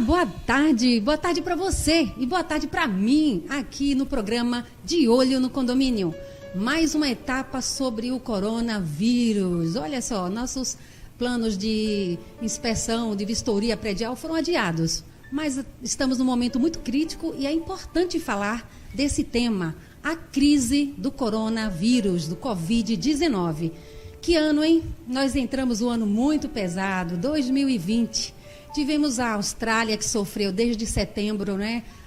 Boa tarde para você e boa tarde para mim, aqui no programa De Olho no Condomínio. Mais uma etapa sobre o coronavírus. Olha só, nossos planos de inspeção, de vistoria predial foram adiados, mas estamos num momento muito crítico e é importante falar desse tema, a crise do coronavírus, do Covid-19. Que ano, hein? Nós entramos um ano muito pesado, 2020. Tivemos a Austrália, que sofreu desde setembro,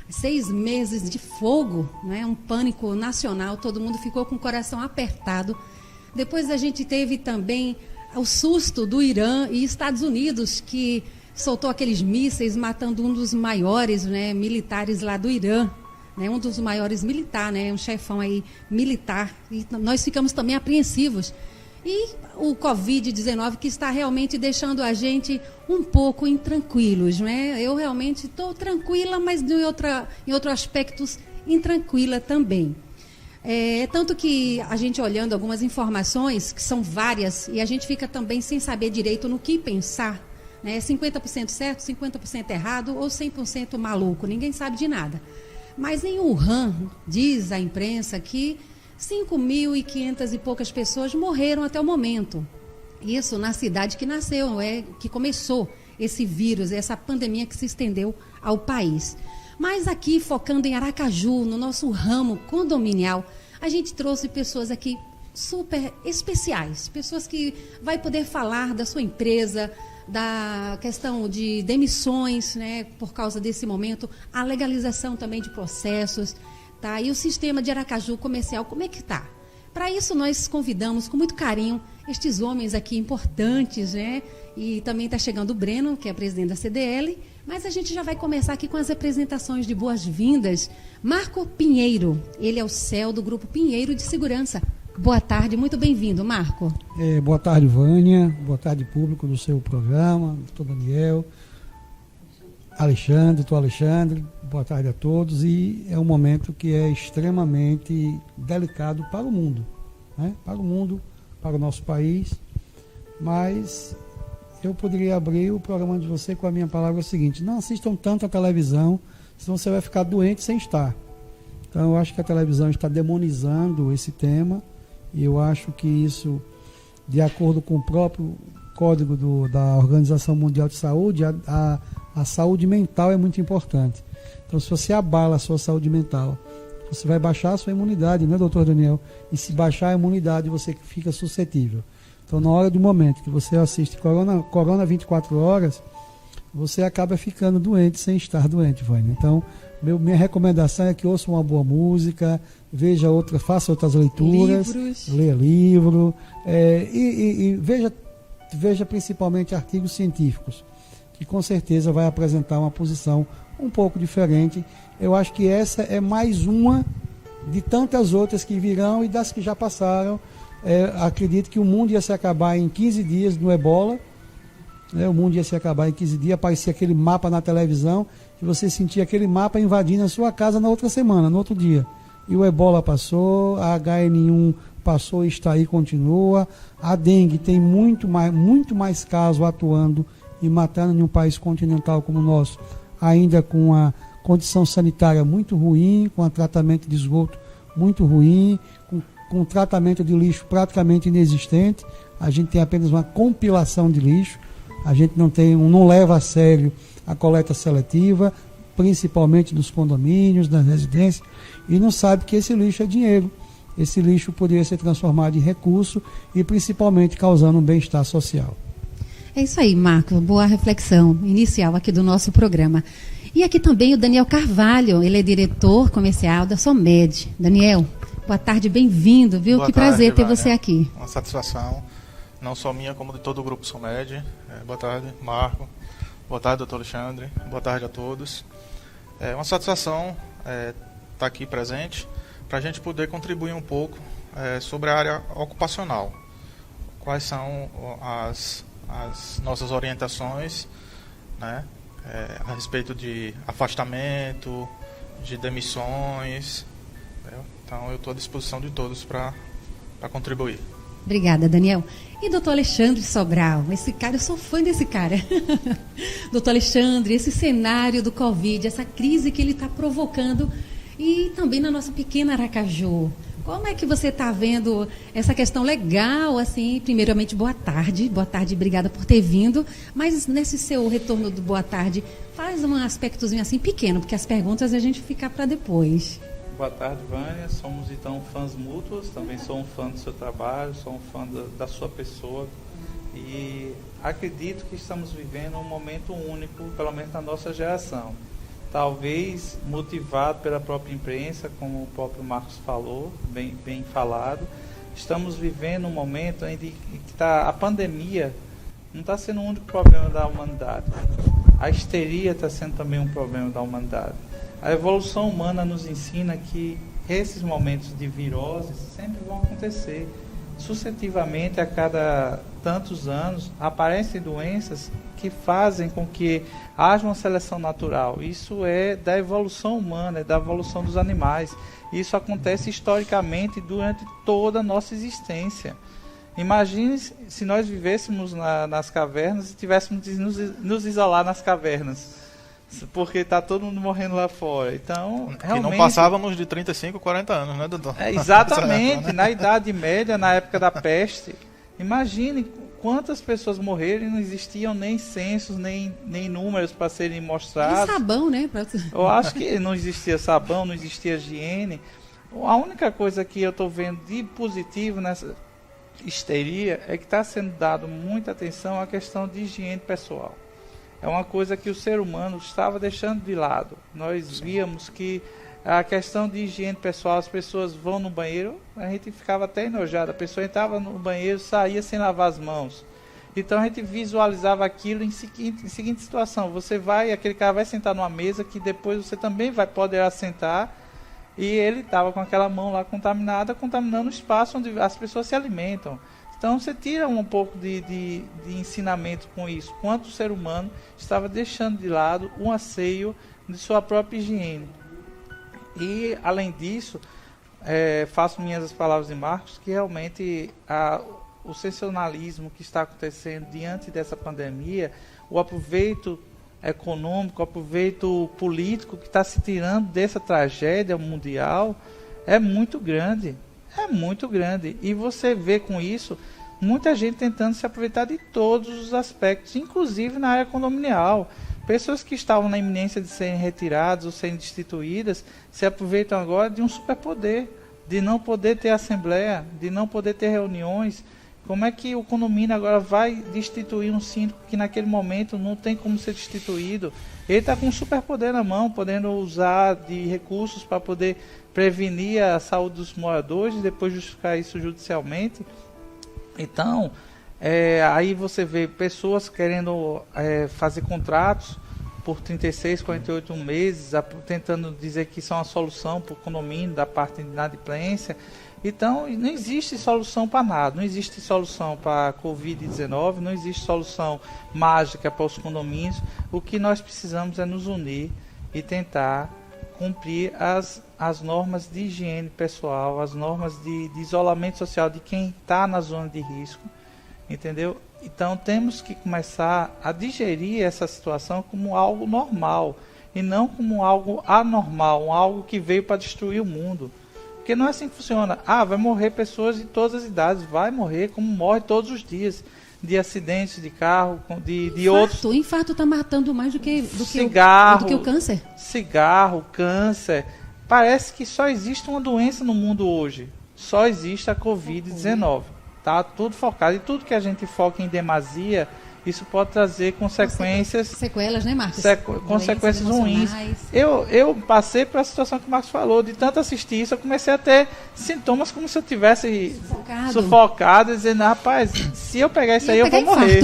6 meses de fogo, um pânico nacional, todo mundo ficou com o coração apertado. Depois a gente teve também o susto do Irã e Estados Unidos, que soltou aqueles mísseis matando um dos maiores militares lá do Irã, um dos maiores militares, um chefão aí militar. E nós ficamos também apreensivos. E o Covid-19 que está realmente deixando a gente um pouco intranquilos, Eu realmente estou tranquila, mas em outros aspectos intranquila também. Tanto que a gente olhando algumas informações, que são várias, e a gente fica também sem saber direito no que pensar, 50% certo, 50% errado ou 100% maluco, ninguém sabe de nada. Mas em Wuhan, diz a imprensa que 5.500 e poucas pessoas morreram até o momento. Isso na cidade que nasceu, que começou esse vírus, essa pandemia que se estendeu ao país. Mas aqui, focando em Aracaju, no nosso ramo condominial, a gente trouxe pessoas aqui super especiais, pessoas que vai poder falar da sua empresa, da questão de demissões, por causa desse momento, a legalização também de processos. Tá? E o sistema de Aracaju comercial, como é que está? Para isso, nós convidamos com muito carinho estes homens aqui importantes, E também está chegando o Breno, que é presidente da CDL, mas a gente já vai começar aqui com as apresentações de boas-vindas. Marco Pinheiro, ele é o CEO do Grupo Pinheiro de Segurança. Boa tarde, muito bem-vindo, Marco. Boa tarde, Vânia. Boa tarde, público do seu programa, doutor Daniel. Alexandre, boa tarde a todos. E é um momento que é extremamente delicado para o mundo, para o mundo, para o nosso país. Mas eu poderia abrir o programa de você com a minha palavra seguinte: não assistam tanto a televisão, senão você vai ficar doente sem estar. Então eu acho que a televisão está demonizando esse tema, e eu acho que isso, de acordo com o próprio código da Organização Mundial de Saúde, a saúde mental é muito importante. Então, se você abala a sua saúde mental, você vai baixar a sua imunidade, doutor Daniel? E se baixar a imunidade, você fica suscetível. Então, na hora do momento que você assiste Corona 24 horas, você acaba ficando doente sem estar doente, Vânia. Então, minha recomendação é que ouça uma boa música, faça outras leituras, leia livro, e veja principalmente artigos científicos, que com certeza vai apresentar uma posição um pouco diferente. Eu acho que essa é mais uma de tantas outras que virão e das que já passaram. Acredito que o mundo ia se acabar em 15 dias no Ebola, o mundo ia se acabar em 15 dias, aparecia aquele mapa na televisão, e você sentia aquele mapa invadindo a sua casa na outra semana, no outro dia. E o Ebola passou, a HN1 passou e está aí, continua. A dengue tem muito mais casos atuando e matando em um país continental como o nosso, ainda com a condição sanitária muito ruim, com o tratamento de esgoto muito ruim, com tratamento de lixo praticamente inexistente. A gente tem apenas uma compilação de lixo, a gente não leva a sério a coleta seletiva, principalmente nos condomínios, nas residências, e não sabe que esse lixo é dinheiro. Esse lixo poderia ser transformado em recurso e principalmente causando um bem-estar social. É isso aí, Marco. Boa reflexão inicial aqui do nosso programa. E aqui também o Daniel Carvalho, ele é diretor comercial da Somed. Daniel, boa tarde, bem-vindo, viu? Boa que tarde, prazer ter Vânia. Você aqui. Uma satisfação, não só minha, como de todo o Grupo Somed. Boa tarde, Marco. Boa tarde, doutor Alexandre. Boa tarde a todos. É uma satisfação estar aqui presente para a gente poder contribuir um pouco sobre a área ocupacional. Quais são as nossas orientações, a respeito de afastamento, de demissões. Então, eu estou à disposição de todos para contribuir. Obrigada, Daniel. E doutor Alexandre Sobral, esse cara, eu sou fã desse cara. Doutor Alexandre, esse cenário do Covid, essa crise que ele está provocando e também na nossa pequena Aracaju. Como é que você está vendo essa questão legal, assim, primeiramente, boa tarde, obrigada por ter vindo, mas nesse seu retorno do boa tarde, faz um aspectozinho assim pequeno, porque as perguntas a gente fica para depois. Boa tarde, Vânia. Somos então fãs mútuos. Também sou um fã do seu trabalho, sou um fã da sua pessoa. E acredito que estamos vivendo um momento único, pelo menos na nossa geração. Talvez motivado pela própria imprensa, como o próprio Marcos falou, bem falado. Estamos vivendo um momento em que a pandemia não está sendo o único problema da humanidade. A histeria está sendo também um problema da humanidade. A evolução humana nos ensina que esses momentos de virose sempre vão acontecer. Sucessivamente, a cada tantos anos, aparecem doenças que fazem com que haja uma seleção natural. Isso é da evolução humana, é da evolução dos animais. Isso acontece historicamente durante toda a nossa existência. Imagine se nós vivêssemos nas cavernas e tivéssemos de nos isolar nas cavernas. Porque está todo mundo morrendo lá fora. Então, realmente, não passávamos de 35, 40 anos, né, doutor? Exatamente. Na Idade Média, na época da peste, imagine quantas pessoas morreram e não existiam nem censos, nem números para serem mostrados. E sabão, né? Eu acho que não existia sabão, não existia higiene. A única coisa que eu estou vendo de positivo nessa histeria é que está sendo dado muita atenção à questão de higiene pessoal. É uma coisa que o ser humano estava deixando de lado. Nós víamos que a questão de higiene pessoal, as pessoas vão no banheiro, a gente ficava até enojado. A pessoa entrava no banheiro, saía sem lavar as mãos. Então a gente visualizava aquilo em seguinte situação. Você vai, aquele cara vai sentar numa mesa que depois você também vai poder sentar e ele estava com aquela mão lá contaminada, contaminando o espaço onde as pessoas se alimentam. Então você tira um pouco de ensinamento com isso, quanto o ser humano estava deixando de lado um asseio de sua própria higiene. E além disso, faço minhas as palavras de Marcos, que realmente o sensacionalismo que está acontecendo diante dessa pandemia, o aproveito econômico, o aproveito político que está se tirando dessa tragédia mundial é muito grande. É muito grande. E você vê com isso muita gente tentando se aproveitar de todos os aspectos, inclusive na área condominial. Pessoas que estavam na iminência de serem retiradas ou serem destituídas se aproveitam agora de um superpoder, de não poder ter assembleia, de não poder ter reuniões. Como é que o condomínio agora vai destituir um síndico que naquele momento não tem como ser destituído? Ele está com um superpoder na mão, podendo usar de recursos para poder prevenir a saúde dos moradores e depois justificar isso judicialmente. Então, aí você vê pessoas querendo fazer contratos por 36, 48 meses, tentando dizer que isso é uma solução para o condomínio da parte de inadimplência. Então, não existe solução para nada, não existe solução para a Covid-19, não existe solução mágica para os condomínios. O que nós precisamos é nos unir e tentar cumprir as normas de higiene pessoal, as normas de isolamento social de quem está na zona de risco, entendeu? Então, temos que começar a digerir essa situação como algo normal e não como algo anormal, algo que veio para destruir o mundo. Porque não é assim que funciona. Vai morrer pessoas de todas as idades. Vai morrer como morre todos os dias. De acidentes de carro, de outros... O infarto está matando mais do que o câncer. Cigarro, câncer. Parece que só existe uma doença no mundo hoje. Só existe a Covid-19. Tá tudo focado. E tudo que a gente foca em demasia, isso pode trazer consequências... Sequelas, né, Marcos? Consequências ruins. Eu passei por a situação que o Marcos falou, de tanto assistir isso, eu comecei a ter sintomas como se eu tivesse sufocado, dizendo, rapaz, se eu pegar isso aí, eu vou morrer.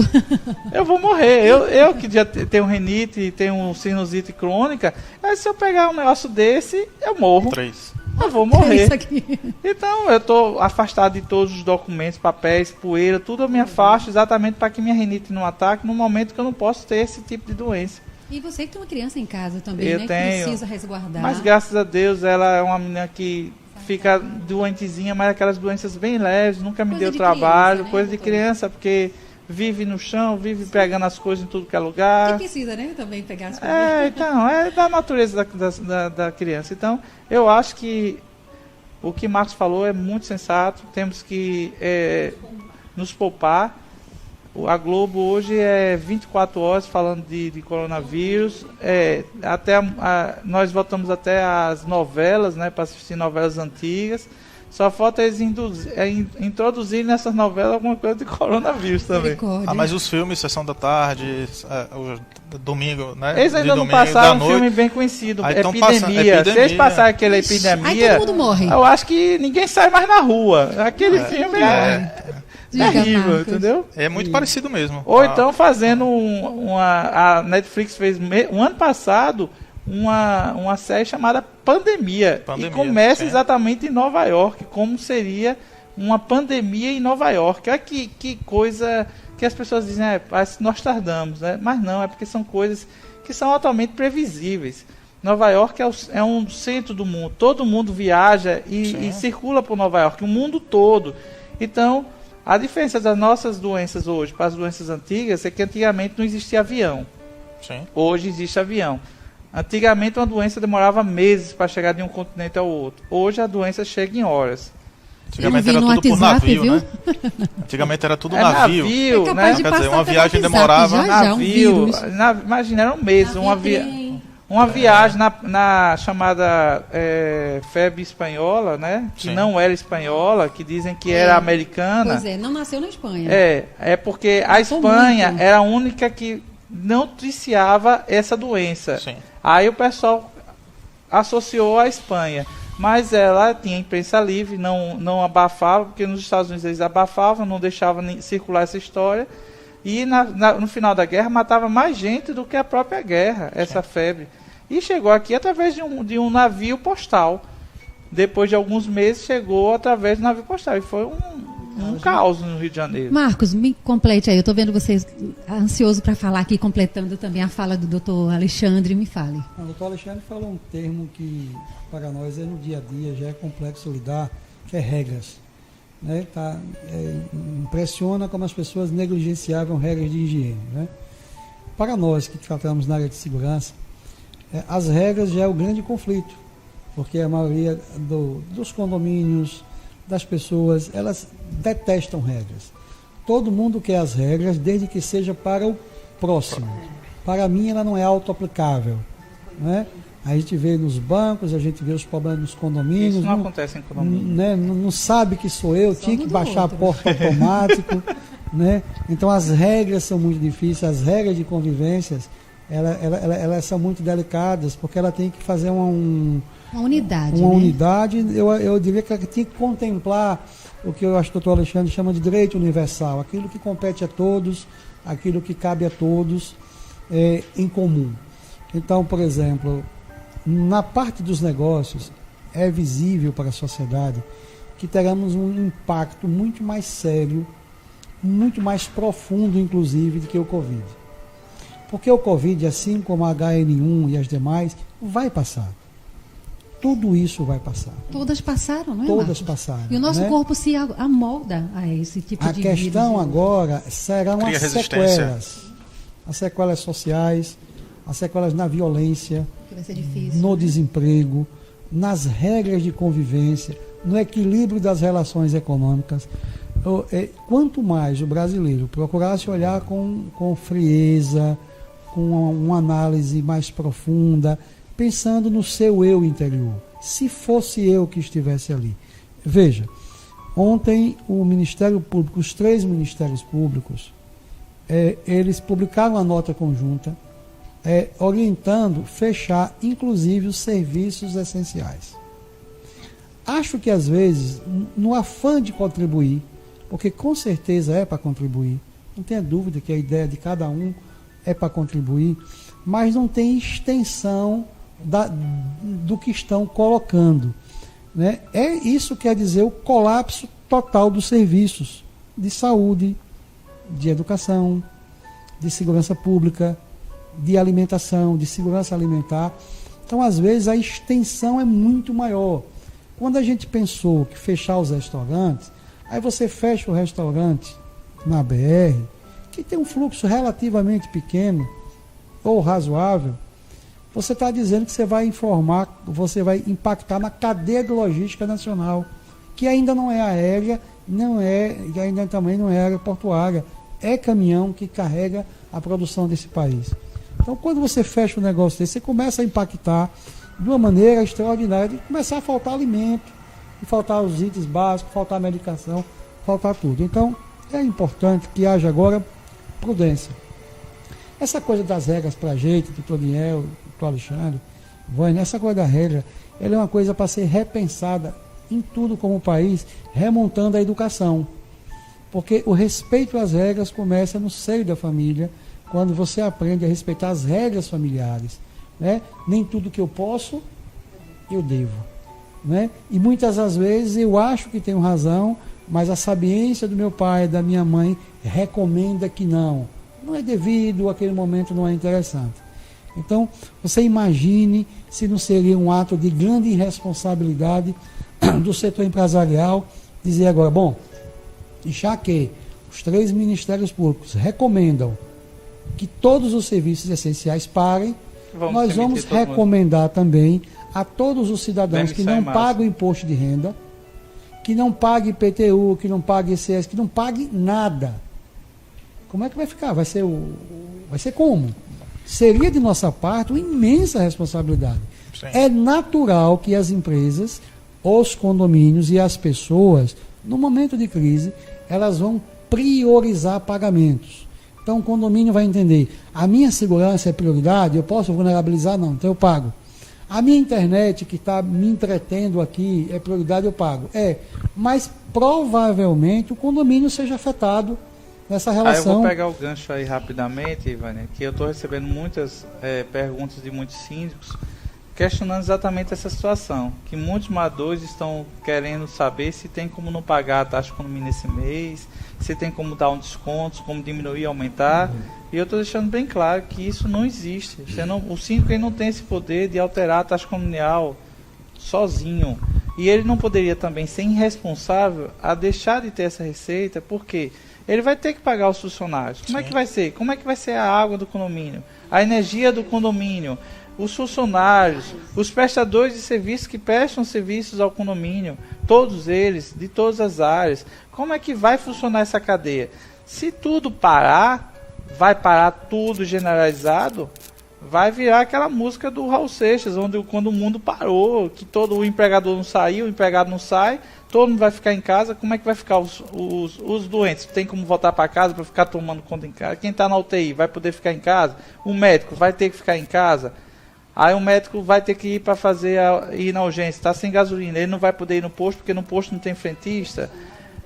Eu vou morrer. Eu que já tenho rinite, tenho sinusite crônica, mas se eu pegar um negócio desse, eu morro. 3. Eu vou morrer. Então, eu estou afastado de todos os documentos, papéis, poeira, tudo eu me afasto exatamente para que minha rinite não ataque no momento que eu não posso ter esse tipo de doença. E você que tem uma criança em casa também, eu né? Tenho, que precisa resguardar. Mas graças a Deus ela é uma menina que fica doentezinha, mas aquelas doenças bem leves, nunca me Coisa deu de trabalho, criança, né, coisa de doutor? criança, porque vive no chão, vive pegando as coisas em tudo que é E lugar. precisa, né? Também pegar as coisas. Então, é da natureza da criança. Então, eu acho que o que Marcos falou é muito sensato, temos que nos poupar. A Globo hoje é 24 horas falando de coronavírus. Nós voltamos até às novelas, né, para assistir novelas antigas. Só falta eles introduzir nessas novelas alguma coisa de coronavírus também. Misericórdia. Mas os filmes, Sessão da Tarde, o domingo, né? Eles ainda de não domingo, passaram da um noite. filme bem conhecido, Aí tão Epidemia. passando- Se eles Epidemia. passarem aquela Aí epidemia, todo mundo morre. eu acho que ninguém sai mais na rua. Aquele filme é Diga, terrível, Marcos. entendeu? É muito parecido mesmo. Ou então fazendo a Netflix fez um ano passado uma série chamada Pandemia. Pandemia, E começa sim. exatamente em Nova York, como seria uma pandemia em Nova York. Olha que coisa que as pessoas dizem, parece que nós tardamos, né? Mas não, é porque são coisas que são altamente previsíveis. Nova York é um centro do mundo, todo mundo viaja e circula por Nova York, o mundo todo. Então, a diferença das nossas doenças hoje para as doenças antigas é que antigamente não existia avião. Sim. Hoje existe avião. Antigamente uma doença demorava meses para chegar de um continente ao outro. Hoje a doença chega em horas. Antigamente Eu vi era no tudo por WhatsApp, navio, viu? né? Antigamente era tudo É navio. navio, É capaz né? de Quer dizer, passar uma pelo viagem WhatsApp demorava- já, um Navio, vírus. imagina, era um mês, uma viagem na chamada febre espanhola, né? Que Sim. não era espanhola, que dizem que era americana. Pois é, não nasceu na Espanha. É porque a Passou Espanha muito. era a única que noticiava essa doença. Sim. Aí o pessoal associou à Espanha. Mas ela tinha imprensa livre, não abafava, porque nos Estados Unidos eles abafavam, não deixavam nem circular essa história. E no final da guerra matava mais gente do que a própria guerra, essa febre. E chegou aqui através de um navio postal. Depois de alguns meses chegou através do navio postal. E foi um caos no Rio de Janeiro. Marcos, me complete aí. Eu estou vendo vocês ansioso para falar aqui, completando também a fala do doutor Alexandre. Me fale. O doutor Alexandre falou um termo que para nós no dia a dia já é complexo lidar, que é regras. Né? Impressiona como as pessoas negligenciavam regras de higiene. Né? Para nós que tratamos na área de segurança, as regras já é o grande conflito, porque a maioria dos condomínios, das pessoas, elas detestam regras. Todo mundo quer as regras, desde que seja para o próximo. Para mim, ela não é auto-aplicável. Né? A gente vê nos bancos, a gente vê os problemas nos condomínios. Isso não acontece em condomínio. Né? Não sabe que sou eu, Só tinha no que do baixar outro. a porta automático. Né? Então, as regras são muito difíceis, as regras de convivências, elas são muito delicadas, porque ela tem que fazer Uma unidade, uma né? unidade, eu diria que ela tinha que contemplar o que eu acho que o doutor Alexandre chama de direito universal, aquilo que compete a todos, aquilo que cabe a todos em comum. Então, por exemplo, na parte dos negócios, é visível para a sociedade que teremos um impacto muito mais sério, muito mais profundo, inclusive, do que o Covid. Porque o Covid, assim como a HN1 e as demais, vai passar. Tudo isso vai passar. Todas passaram, não é, Todas Marcos? passaram. E o nosso né? corpo se amolda a esse tipo A de questão vírus. agora serão Cria as resistência. sequelas. As sequelas sociais, as sequelas na violência, Que vai ser difícil. no desemprego, nas regras de convivência, no equilíbrio das relações econômicas. Quanto mais o brasileiro procurasse olhar com frieza, com uma análise mais profunda, pensando no seu eu interior, se fosse eu que estivesse ali. Veja, ontem o Ministério Público, os 3 Ministérios Públicos, eles publicaram uma nota conjunta orientando fechar, inclusive, os serviços essenciais. Acho que, às vezes, no afã de contribuir, porque com certeza é para contribuir, não tenha dúvida que a ideia de cada um é para contribuir, mas não tem extensão do que estão colocando. Né? Isso quer dizer o colapso total dos serviços de saúde, de educação, de segurança pública, de alimentação, de segurança alimentar. Então, às vezes, a extensão é muito maior. Quando a gente pensou que fechar os restaurantes, aí você fecha o restaurante na BR, que tem um fluxo relativamente pequeno ou razoável, você está dizendo que você vai impactar na cadeia de logística nacional, que ainda não é aérea, e ainda também não é aeroportuária, é caminhão que carrega a produção desse país. Então, quando você fecha um negócio desse, você começa a impactar de uma maneira extraordinária, de começar a faltar alimento, de faltar os itens básicos, faltar medicação, faltar tudo. Então, é importante que haja agora prudência. Essa coisa das regras para a gente, do Toniel, do Alexandre, Vânia, essa coisa da regra, ela é uma coisa para ser repensada em tudo como país, remontando a educação. Porque o respeito às regras começa no seio da família, quando você aprende a respeitar as regras familiares. Né? Nem tudo que eu posso, eu devo. Né? E muitas das vezes eu acho que tenho razão, mas a sabiência do meu pai e da minha mãe recomenda que não. Não é devido, aquele momento não é interessante. Então, você imagine se não seria um ato de grande irresponsabilidade do setor empresarial dizer agora, bom, já que os 3 ministérios públicos recomendam que todos os serviços essenciais parem, nós vamos recomendar também a todos os cidadãos que não pagam imposto de renda, que não paguem IPTU, que não paguem ICS, que não paguem nada. Como é que vai ficar? Vai ser como? Seria de nossa parte uma imensa responsabilidade. Sim. É natural que as empresas, os condomínios e as pessoas, no momento de crise, elas vão priorizar pagamentos. Então o condomínio vai entender, a minha segurança é prioridade, eu posso vulnerabilizar? Não, então eu pago. A minha internet que está me entretendo aqui é prioridade, eu pago. Mas provavelmente o condomínio seja afetado nessa relação. Eu vou pegar o gancho aí rapidamente, Ivânia, que eu estou recebendo muitas perguntas de muitos síndicos questionando exatamente essa situação, que muitos moradores estão querendo saber se tem como não pagar a taxa de condomínio nesse mês, se tem como dar um desconto, como diminuir, aumentar, e eu estou deixando bem claro que isso não existe. O síndico não tem esse poder de alterar a taxa condominial sozinho, e ele não poderia também ser irresponsável a deixar de ter essa receita, porque ele vai ter que pagar os funcionários. Como é que vai ser? Como é que vai ser a água do condomínio, a energia do condomínio, os funcionários, os prestadores de serviços que prestam serviços ao condomínio, todos eles, de todas as áreas. Como é que vai funcionar essa cadeia? Se tudo parar, vai parar tudo generalizado, vai virar aquela música do Raul Seixas, quando o mundo parou, que todo o empregador não saiu, o empregado não sai, todo mundo vai ficar em casa. Como é que vai ficar os doentes? Tem como voltar para casa para ficar tomando conta em casa? Quem está na UTI vai poder ficar em casa? O médico vai ter que ficar em casa? Aí o médico vai ter que ir para ir na urgência, está sem gasolina, ele não vai poder ir no posto, porque no posto não tem frentista,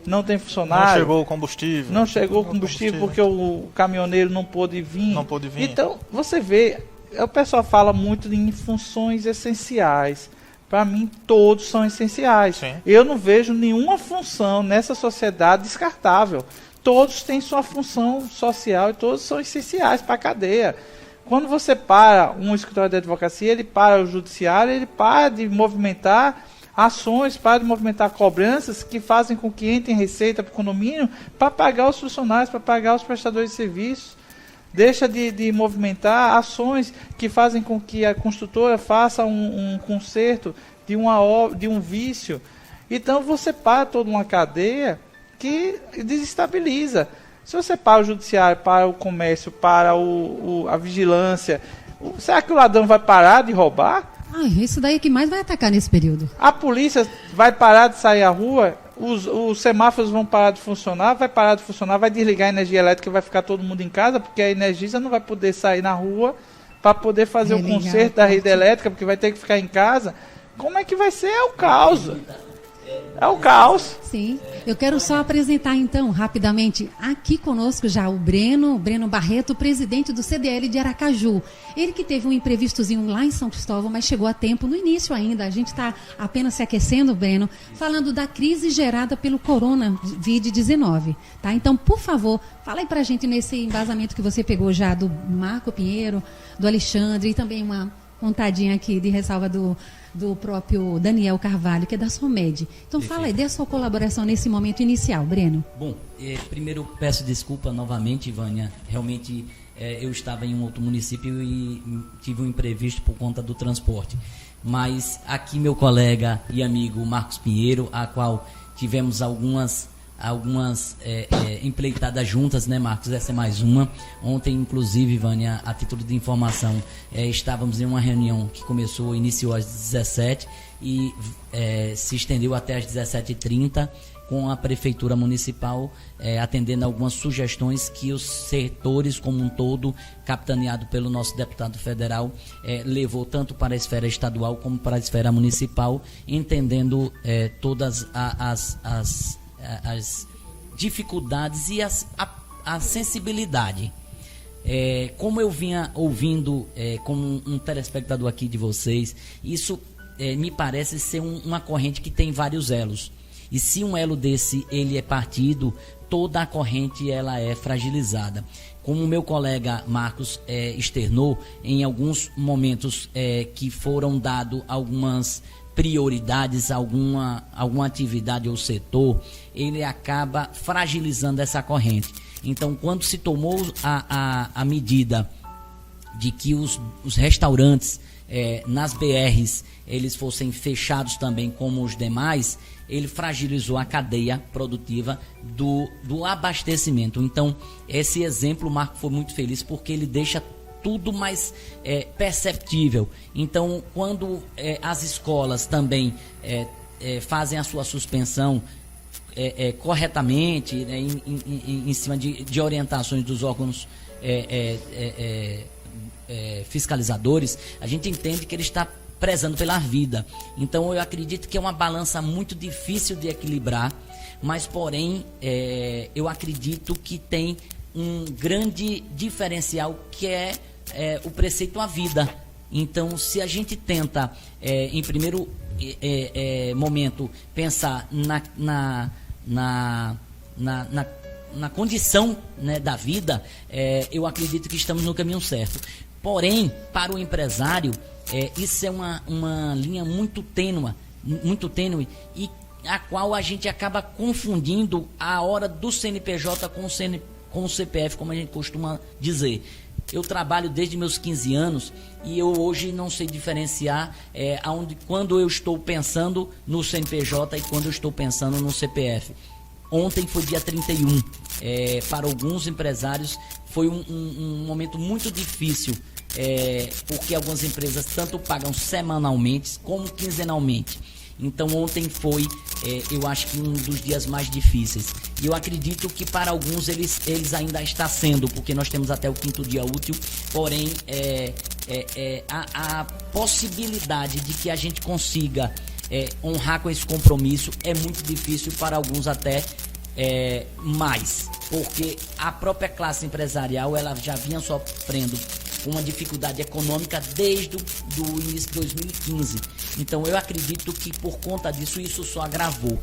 não tem funcionário. Não chegou o combustível. Não chegou o combustível porque o caminhoneiro não pôde vir. Não pôde vir. Então, você vê, o pessoal fala muito em funções essenciais. Para mim, todos são essenciais. Sim. Eu não vejo nenhuma função nessa sociedade descartável. Todos têm sua função social e todos são essenciais para a cadeia. Quando você para um escritório de advocacia, ele para o judiciário, ele para de movimentar ações, para de movimentar cobranças que fazem com que entre receita para o condomínio para pagar os funcionários, para pagar os prestadores de serviços. Deixa de movimentar ações que fazem com que a construtora faça um conserto de um vício. Então você para toda uma cadeia que desestabiliza. Se você para o judiciário, para o comércio, para a vigilância, será que o ladrão vai parar de roubar? Isso daí é que mais vai atacar nesse período. A polícia vai parar de sair à rua? Os semáforos vão parar de funcionar? Vai parar de funcionar? Vai desligar a energia elétrica e vai ficar todo mundo em casa? Porque a Energisa não vai poder sair na rua para poder fazer o conserto da rede elétrica, porque vai ter que ficar em casa. Como é que vai ser? É o caos. É o caos. Sim. Eu quero só apresentar, então, rapidamente, aqui conosco já o Breno Barreto, presidente do CDL de Aracaju. Ele que teve um imprevistozinho lá em São Cristóvão, mas chegou a tempo, no início ainda. A gente está apenas se aquecendo, Breno, falando da crise gerada pelo Covid-19. Tá? Então, por favor, fala aí pra gente nesse embasamento que você pegou já do Marco Pinheiro, do Alexandre e também uma montadinha aqui de ressalva do próprio Daniel Carvalho, que é da SOMED. Então fala aí, dê a sua colaboração nesse momento inicial, Breno. Bom, primeiro peço desculpa novamente, Vânia. Realmente eu estava em um outro município e tive um imprevisto por conta do transporte. Mas aqui meu colega e amigo Marcos Pinheiro, a qual tivemos algumas empleitadas juntas, né, Marcos? Essa é mais uma. Ontem, inclusive, Vânia, a título de informação, estávamos em uma reunião que iniciou às 17 e se estendeu até às 17h30, com a Prefeitura Municipal atendendo algumas sugestões que os setores como um todo, capitaneado pelo nosso deputado federal, levou tanto para a esfera estadual como para a esfera municipal, entendendo todas as dificuldades e a sensibilidade. Como eu vinha ouvindo como um telespectador aqui de vocês, isso me parece ser uma corrente que tem vários elos. E se um elo desse ele é partido, toda a corrente ela é fragilizada. Como o meu colega Marcos externou, em alguns momentos que foram dados algumas prioridades, alguma atividade ou setor, ele acaba fragilizando essa corrente. Então, quando se tomou a medida de que os restaurantes nas BRs eles fossem fechados também como os demais, ele fragilizou a cadeia produtiva do abastecimento. Então, esse exemplo, o Marco foi muito feliz porque ele deixa tudo mais perceptível. Então, quando as escolas também fazem a sua suspensão corretamente, né, em cima de orientações dos órgãos fiscalizadores, a gente entende que ele está prezando pela vida. Então, eu acredito que é uma balança muito difícil de equilibrar, mas, porém, eu acredito que tem um grande diferencial que é o preceito à vida. Então, se a gente tenta, em primeiro momento, pensar na condição, né, da vida, eu acredito que estamos no caminho certo. Porém, para o empresário, isso é uma linha muito tênue e a qual a gente acaba confundindo a hora do CNPJ com o CPF, como a gente costuma dizer. Eu trabalho desde meus 15 anos e eu hoje não sei diferenciar quando eu estou pensando no CNPJ e quando eu estou pensando no CPF. Ontem foi dia 31. Para alguns empresários foi um momento muito difícil, porque algumas empresas tanto pagam semanalmente como quinzenalmente. Então ontem foi, eu acho que um dos dias mais difíceis. E eu acredito que para alguns eles ainda está sendo, porque nós temos até o 5º dia útil, porém a possibilidade de que a gente consiga honrar com esse compromisso é muito difícil, para alguns até mais, porque a própria classe empresarial ela já vinha sofrendo uma dificuldade econômica desde o início de 2015. Então eu acredito que por conta disso isso só agravou.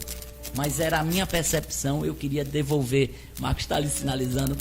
Mas era a minha percepção, eu queria devolver, Marcos está ali sinalizando,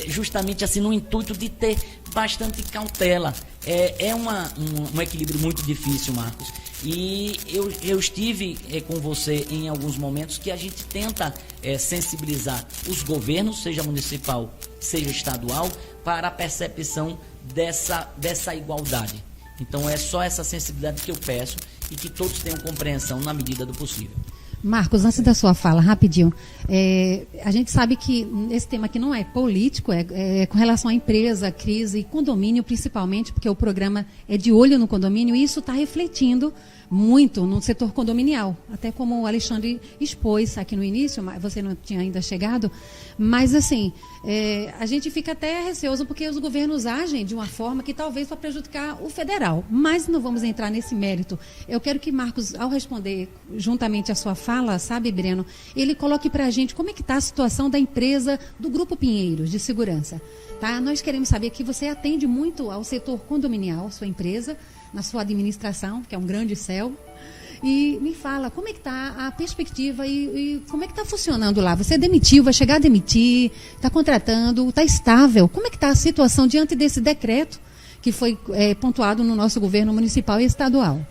justamente assim no intuito de ter bastante cautela. É um equilíbrio muito difícil, Marcos. E eu estive com você em alguns momentos que a gente tenta sensibilizar os governos, seja municipal, seja estadual, para a percepção dessa igualdade. Então é só essa sensibilidade que eu peço e que todos tenham compreensão na medida do possível. Marcos, antes da sua fala, rapidinho, a gente sabe que esse tema aqui não é político, é com relação à empresa, crise e condomínio principalmente, porque o programa é de olho no condomínio e isso está refletindo muito no setor condominial, até como o Alexandre expôs aqui no início, você não tinha ainda chegado, mas assim, a gente fica até receoso porque os governos agem de uma forma que talvez para prejudicar o federal, mas não vamos entrar nesse mérito. Eu quero que Marcos, ao responder juntamente a sua fala, sabe, Breno, ele coloque para a gente como é que está a situação da empresa do Grupo Pinheiros de Segurança. Tá? Nós queremos saber que você atende muito ao setor condominial, sua empresa, na sua administração, que é um grande céu. E me fala, como é que está a perspectiva e como é que está funcionando lá? Você demitiu, vai chegar a demitir, está contratando, está estável? Como é que está a situação diante desse decreto que foi pontuado no nosso governo municipal e estadual.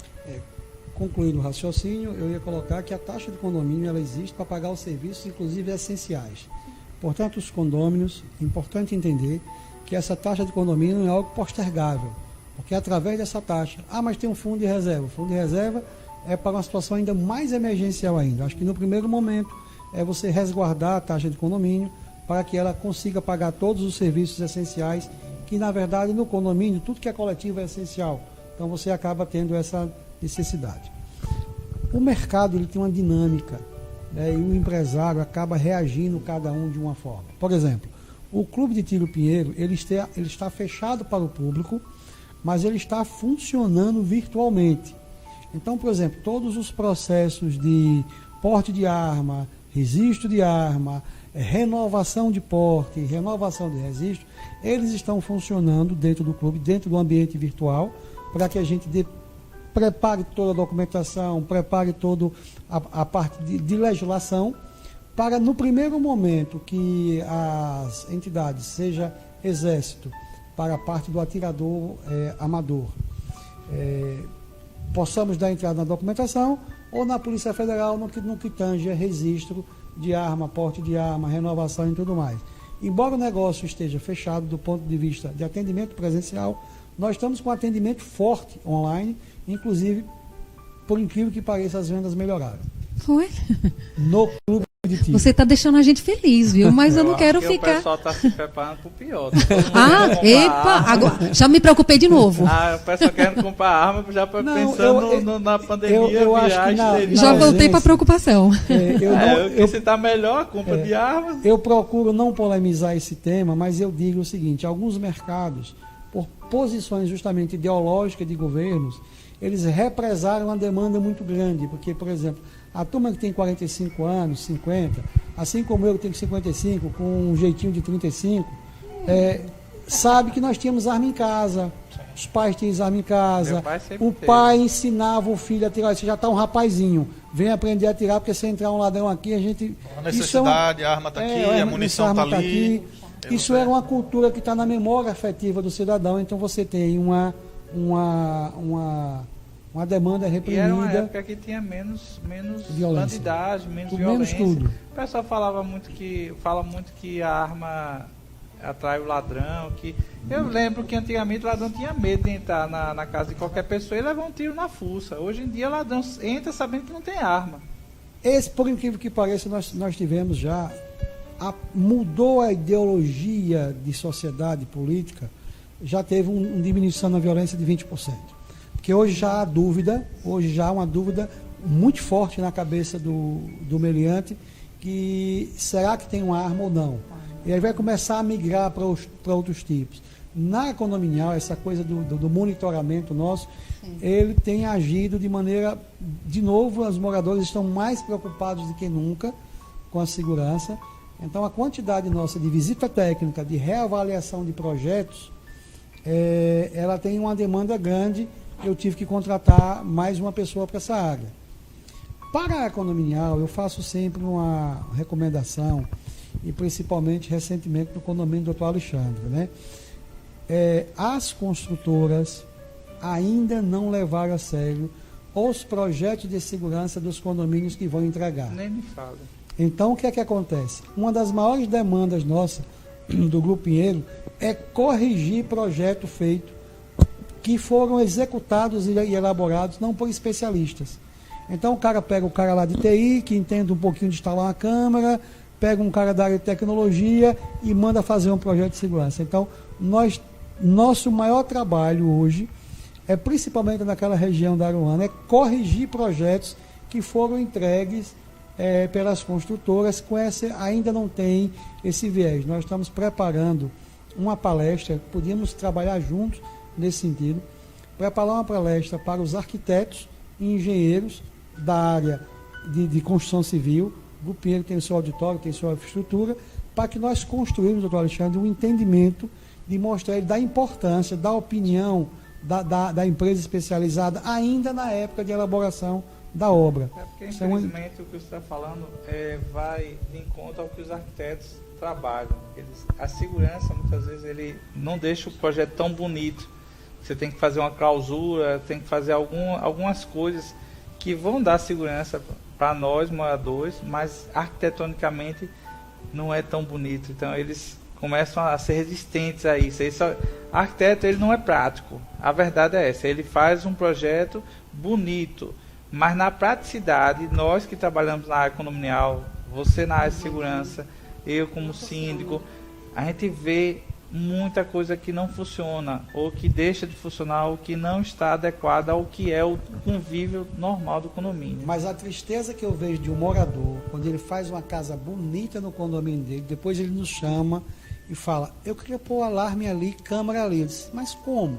Concluindo o raciocínio, eu ia colocar que a taxa de condomínio ela existe para pagar os serviços, inclusive essenciais. Portanto, os condôminos, é importante entender que essa taxa de condomínio não é algo postergável, porque através dessa taxa, mas tem um fundo de reserva. O fundo de reserva é para uma situação ainda mais emergencial ainda. Acho que no primeiro momento é você resguardar a taxa de condomínio para que ela consiga pagar todos os serviços essenciais, que na verdade no condomínio tudo que é coletivo é essencial. Então você acaba tendo essa necessidade. O mercado ele tem uma dinâmica, né, e o empresário acaba reagindo cada um de uma forma. Por exemplo, o Clube de Tiro Pinheiro ele está fechado para o público, mas ele está funcionando virtualmente. Então, por exemplo, todos os processos de porte de arma, registro de arma, renovação de porte, renovação de registro, eles estão funcionando dentro do clube, dentro do ambiente virtual, para que a gente prepare toda a documentação, prepare toda a parte de legislação, para no primeiro momento que as entidades, seja Exército, para a parte do atirador amador, possamos dar entrada na documentação, ou na Polícia Federal no que tange registro de arma, porte de arma, renovação e tudo mais. Embora o negócio esteja fechado do ponto de vista de atendimento presencial, nós estamos com atendimento forte online, inclusive, por incrível que pareça, as vendas melhoraram. Foi? No clube de tiro. Você está deixando a gente feliz, viu? Mas eu não quero ficar. ficar. O pessoal está se preparando para o pior. Agora, já me preocupei de novo. O pessoal querendo comprar arma, já pensando na pandemia, eu acho que já voltei para a preocupação. Se está melhor a compra de armas. Eu procuro não polemizar esse tema, mas eu digo o seguinte: alguns mercados, por posições justamente ideológicas de governos, eles represaram uma demanda muito grande, porque, por exemplo, a turma que tem 45 anos, 50, assim como eu que tenho 55, com um jeitinho de 35, sabe que nós tínhamos arma em casa, os pais tinham arma em casa, o pai ensinava o filho a tirar. Você já está um rapazinho, vem aprender a tirar, porque se entrar um ladrão aqui, a gente... A necessidade, a arma está aqui, a munição está ali. Isso era uma cultura que está na memória afetiva do cidadão, então você tem uma demanda reprimida. E era uma época que tinha menos bandidagem, menos violência. Menos tudo. O pessoal fala muito que a arma atrai o ladrão. Eu lembro que antigamente o ladrão tinha medo de entrar na casa de qualquer pessoa e levar um tiro na fuça. Hoje em dia o ladrão entra sabendo que não tem arma. Por incrível que pareça, nós tivemos já... mudou a ideologia de sociedade política, já teve uma diminuição na violência de 20%. Porque hoje já há uma dúvida muito forte na cabeça do meliante, que será que tem uma arma ou não? E aí vai começar a migrar para outros tipos. Na condominial, essa coisa do monitoramento nosso, ele tem agido de maneira... De novo, os moradores estão mais preocupados do que nunca com a segurança. Então, a quantidade nossa de visita técnica, de reavaliação de projetos, ela tem uma demanda grande. Eu tive que contratar mais uma pessoa para essa área. Para a condominial, eu faço sempre uma recomendação, e principalmente recentemente no condomínio do Dr. Alexandre, né? As construtoras ainda não levaram a sério os projetos de segurança dos condomínios que vão entregar. Nem me fala. Então, o que é que acontece? Uma das maiores demandas nossas, do Grupo Pinheiro, é corrigir projeto feito que foram executados e elaborados não por especialistas. Então, o cara pega o cara lá de TI, que entende um pouquinho de instalar uma câmera, pega um cara da área de tecnologia e manda fazer um projeto de segurança. Então, nosso maior trabalho hoje principalmente naquela região da Aruana, é corrigir projetos que foram entregues pelas construtoras, ainda não tem esse viés. Nós estamos preparando uma palestra, podíamos trabalhar juntos nesse sentido, preparar uma palestra para os arquitetos e engenheiros da área de construção civil. O Grupo Pinheiro tem o seu auditório, tem sua infraestrutura, para que nós construímos, doutor Alexandre, um entendimento de mostrar da importância, da opinião da empresa especializada, ainda na época de elaboração da obra. Porque, infelizmente, o que você está falando vai de encontro ao que os arquitetos trabalham. A segurança, muitas vezes, ele não deixa o projeto tão bonito, você tem que fazer uma clausura, tem que fazer algumas coisas que vão dar segurança para nós, moradores, mas arquitetonicamente não é tão bonito. Então eles começam a ser resistentes a isso. Arquiteto, ele não é prático. A verdade é essa. Ele faz um projeto bonito, mas na praticidade, nós que trabalhamos na área condominial, você na área de segurança, eu como síndico, a gente vê muita coisa que não funciona, ou que deixa de funcionar, ou que não está adequada ao que é o convívio normal do condomínio. Mas a tristeza que eu vejo de um morador, quando ele faz uma casa bonita no condomínio dele, depois ele nos chama e fala, eu queria pôr alarme ali, câmera ali. Eu disse, mas como?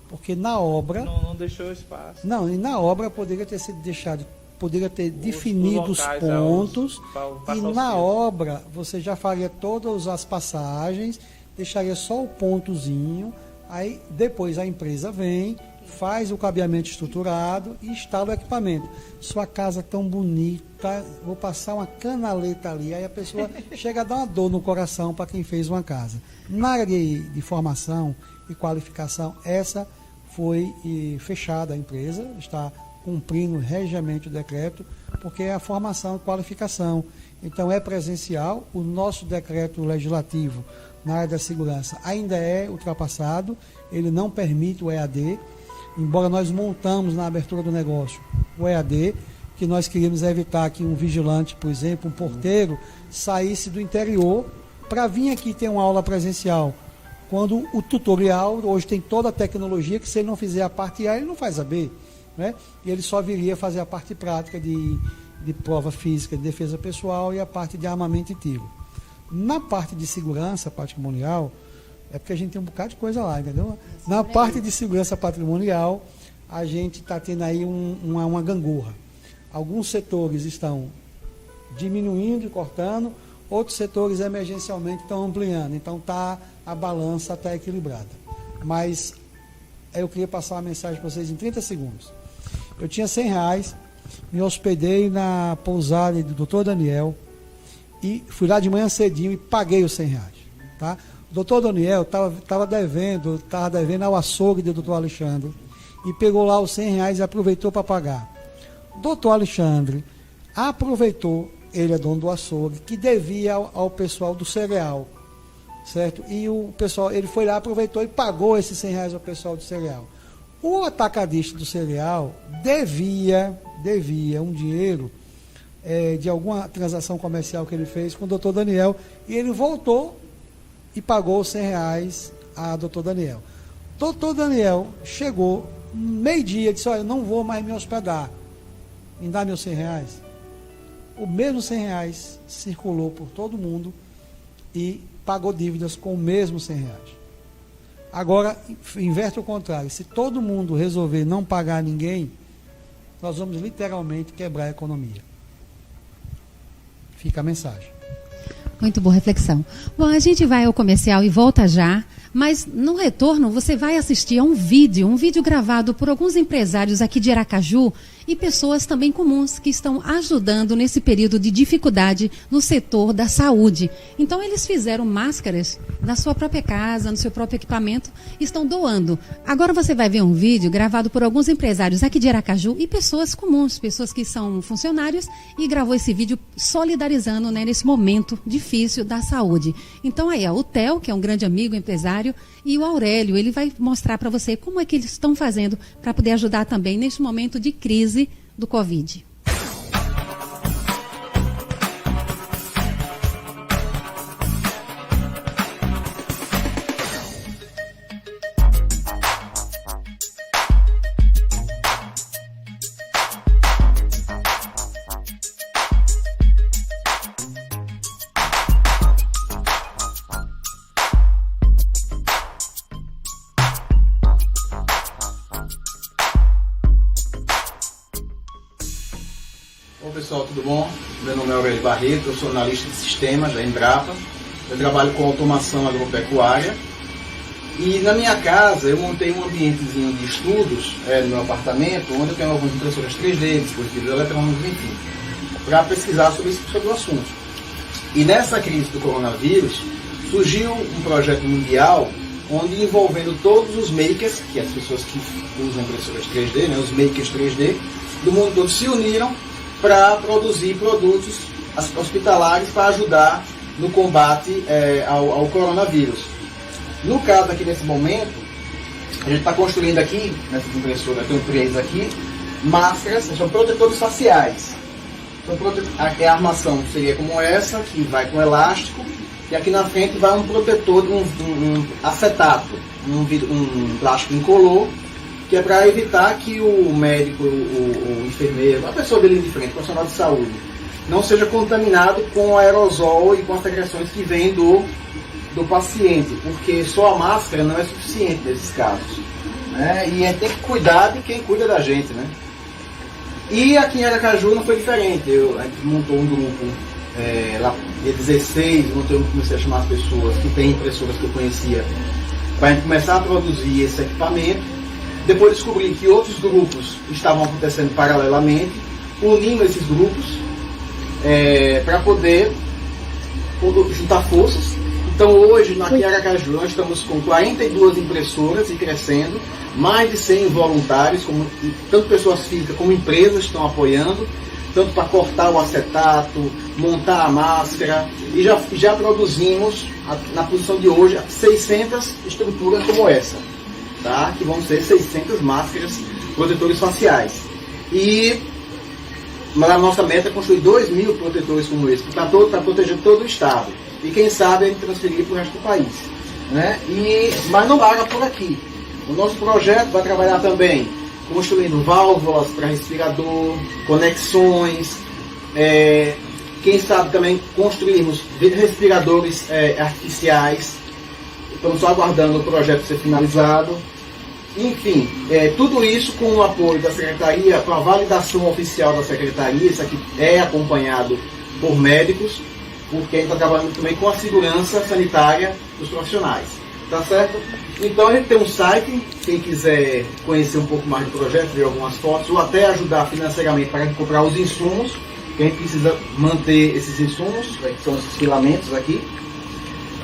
Porque na obra... Não deixou espaço. Não, e na obra poderia ter sido deixado, poderia ter definido os pontos, e na obra você já faria todas as passagens, deixaria só o pontozinho, aí depois a empresa vem, faz o cabeamento estruturado e instala o equipamento. Sua casa tão bonita, vou passar uma canaleta ali, aí a pessoa chega a dar uma dor no coração para quem fez uma casa. Na área de formação e qualificação, essa foi fechada a empresa, está cumprindo regiamente o decreto, porque é a formação e qualificação. Então é presencial, o nosso decreto legislativo na área da segurança ainda é ultrapassado, ele não permite o EAD, embora nós montamos na abertura do negócio o EAD, que nós queríamos evitar que um vigilante, por exemplo, um porteiro, saísse do interior para vir aqui ter uma aula presencial. Quando o tutorial, hoje tem toda a tecnologia, que se ele não fizer a parte A, ele não faz a B. Né? E ele só viria fazer a parte prática de prova física, de defesa pessoal e a parte de armamento e tiro. Na parte de segurança patrimonial, é porque a gente tem um bocado de coisa lá, entendeu? Na parte de segurança patrimonial, a gente está tendo aí uma gangorra. Alguns setores estão diminuindo e cortando, outros setores emergencialmente estão ampliando. Então a balança está equilibrada. Mas eu queria passar uma mensagem para vocês em 30 segundos. Eu tinha R$100, me hospedei na pousada do Dr. Daniel e fui lá de manhã cedinho e paguei os R$100. Tá? O Dr. Daniel estava devendo ao açougue do Dr. Alexandre e pegou lá os R$100 e aproveitou para pagar. O Dr. Alexandre aproveitou, ele é dono do açougue, que devia ao pessoal do cereal, certo? E o pessoal, ele foi lá, aproveitou e pagou esses R$100 ao pessoal do cereal. O atacadista do cereal devia um dinheiro de alguma transação comercial que ele fez com o Dr. Daniel, e ele voltou e pagou os R$100 a Dr. Daniel. Dr. Daniel chegou meio-dia e disse, olha, eu não vou mais me hospedar, me dá meus R$100. O mesmo R$100 circulou por todo mundo e pagou dívidas com o mesmo R$100. Agora, inverte o contrário. Se todo mundo resolver não pagar ninguém, nós vamos literalmente quebrar a economia. Fica a mensagem. Muito boa reflexão. Bom, a gente vai ao comercial e volta já, mas no retorno você vai assistir a um vídeo gravado por alguns empresários aqui de Aracaju e pessoas também comuns que estão ajudando nesse período de dificuldade no setor da saúde. Então eles fizeram máscaras na sua própria casa, no seu próprio equipamento, estão doando. Agora você vai ver um vídeo gravado por alguns empresários aqui de Aracaju e pessoas comuns, pessoas que são funcionários, e gravou esse vídeo solidarizando, né, nesse momento difícil da saúde. Então aí, ó, o Theo, que é um grande amigo empresário, e o Aurélio, ele vai mostrar para você como é que eles estão fazendo para poder ajudar também neste momento de crise do Covid. Pessoal, tudo bom? Meu nome é Aurélio Barreto, eu sou analista de sistemas da Embrapa, eu trabalho com automação agropecuária e na minha casa eu montei um ambientezinho de estudos no meu apartamento, onde eu tenho algumas impressoras 3D, dispositivos eletrônicos, enfim, para pesquisar sobre o assunto. E nessa crise do coronavírus surgiu um projeto mundial onde envolvendo todos os makers, que as pessoas que usam impressoras 3D, né, os makers 3D, do mundo todo se uniram para produzir produtos hospitalares para ajudar no combate ao coronavírus. No caso aqui nesse momento, a gente está construindo aqui, nessa impressora, tem 3 aqui, máscaras, são protetores faciais. A armação seria como essa, que vai com elástico, e aqui na frente vai um protetor, um acetato, um plástico incolor, que é para evitar que o médico, o enfermeiro, a pessoa dele de frente, o profissional de saúde, não seja contaminado com o aerosol e com as secreções que vêm do paciente, porque só a máscara não é suficiente nesses casos, né? E a gente tem que cuidar de quem cuida da gente, né? E aqui em Aracaju não foi diferente. A gente montou um grupo lá dia 16, comecei a chamar as pessoas que têm impressoras que eu conhecia para a gente começar a produzir esse equipamento. Depois descobri que outros grupos estavam acontecendo paralelamente, unimos esses grupos para poder juntar forças. Então hoje, aqui em Aracaju, nós estamos com 42 impressoras e crescendo, mais de 100 voluntários, tanto pessoas físicas como empresas estão apoiando, tanto para cortar o acetato, montar a máscara, e já produzimos, na posição de hoje, 600 estruturas como essa, tá? Que vão ser 600 máscaras protetores faciais. Mas a nossa meta é construir 2.000 protetores como esse, para proteger todo o estado. E quem sabe a gente transferir para o resto do país, né? Mas não para por aqui. O nosso projeto vai trabalhar também construindo válvulas para respirador, conexões, quem sabe também construirmos respiradores artificiais. Estamos só aguardando o projeto ser finalizado. Enfim, tudo isso com o apoio da Secretaria, com a validação oficial da Secretaria. Isso aqui é acompanhado por médicos, porque a gente está trabalhando também com a segurança sanitária dos profissionais. Tá certo? Então a gente tem um site, quem quiser conhecer um pouco mais do projeto, ver algumas fotos, ou até ajudar financeiramente para a gente comprar os insumos, que a gente precisa manter esses insumos, que são esses filamentos aqui.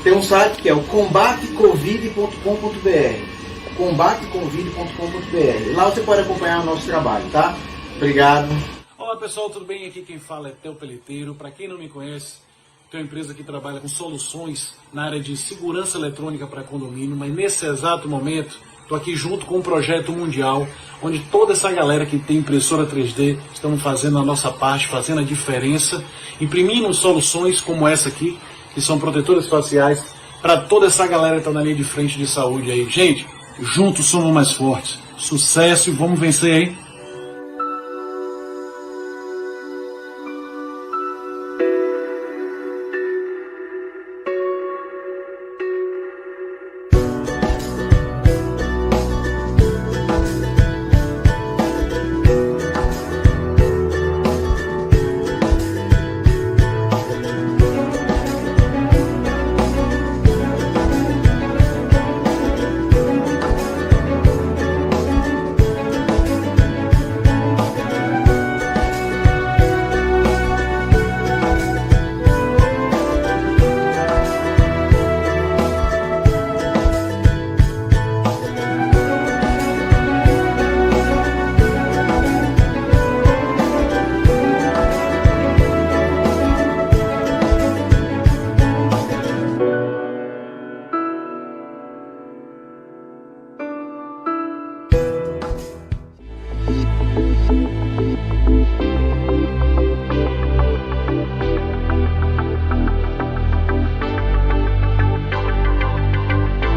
Tem um site que é o combatecovid.com.br, combatecovid.com.br. Lá você pode acompanhar o nosso trabalho, tá? Obrigado. Olá pessoal, tudo bem? Aqui quem fala é Theo Peleteiro. Para quem não me conhece, tenho uma empresa que trabalha com soluções na área de segurança eletrônica para condomínio, mas nesse exato momento estou aqui junto com um projeto mundial, onde toda essa galera que tem impressora 3D estamos fazendo a nossa parte, fazendo a diferença, imprimindo soluções como essa aqui, que são protetores faciais, para toda essa galera que está na linha de frente de saúde aí. Gente, juntos somos mais fortes. Sucesso e vamos vencer aí.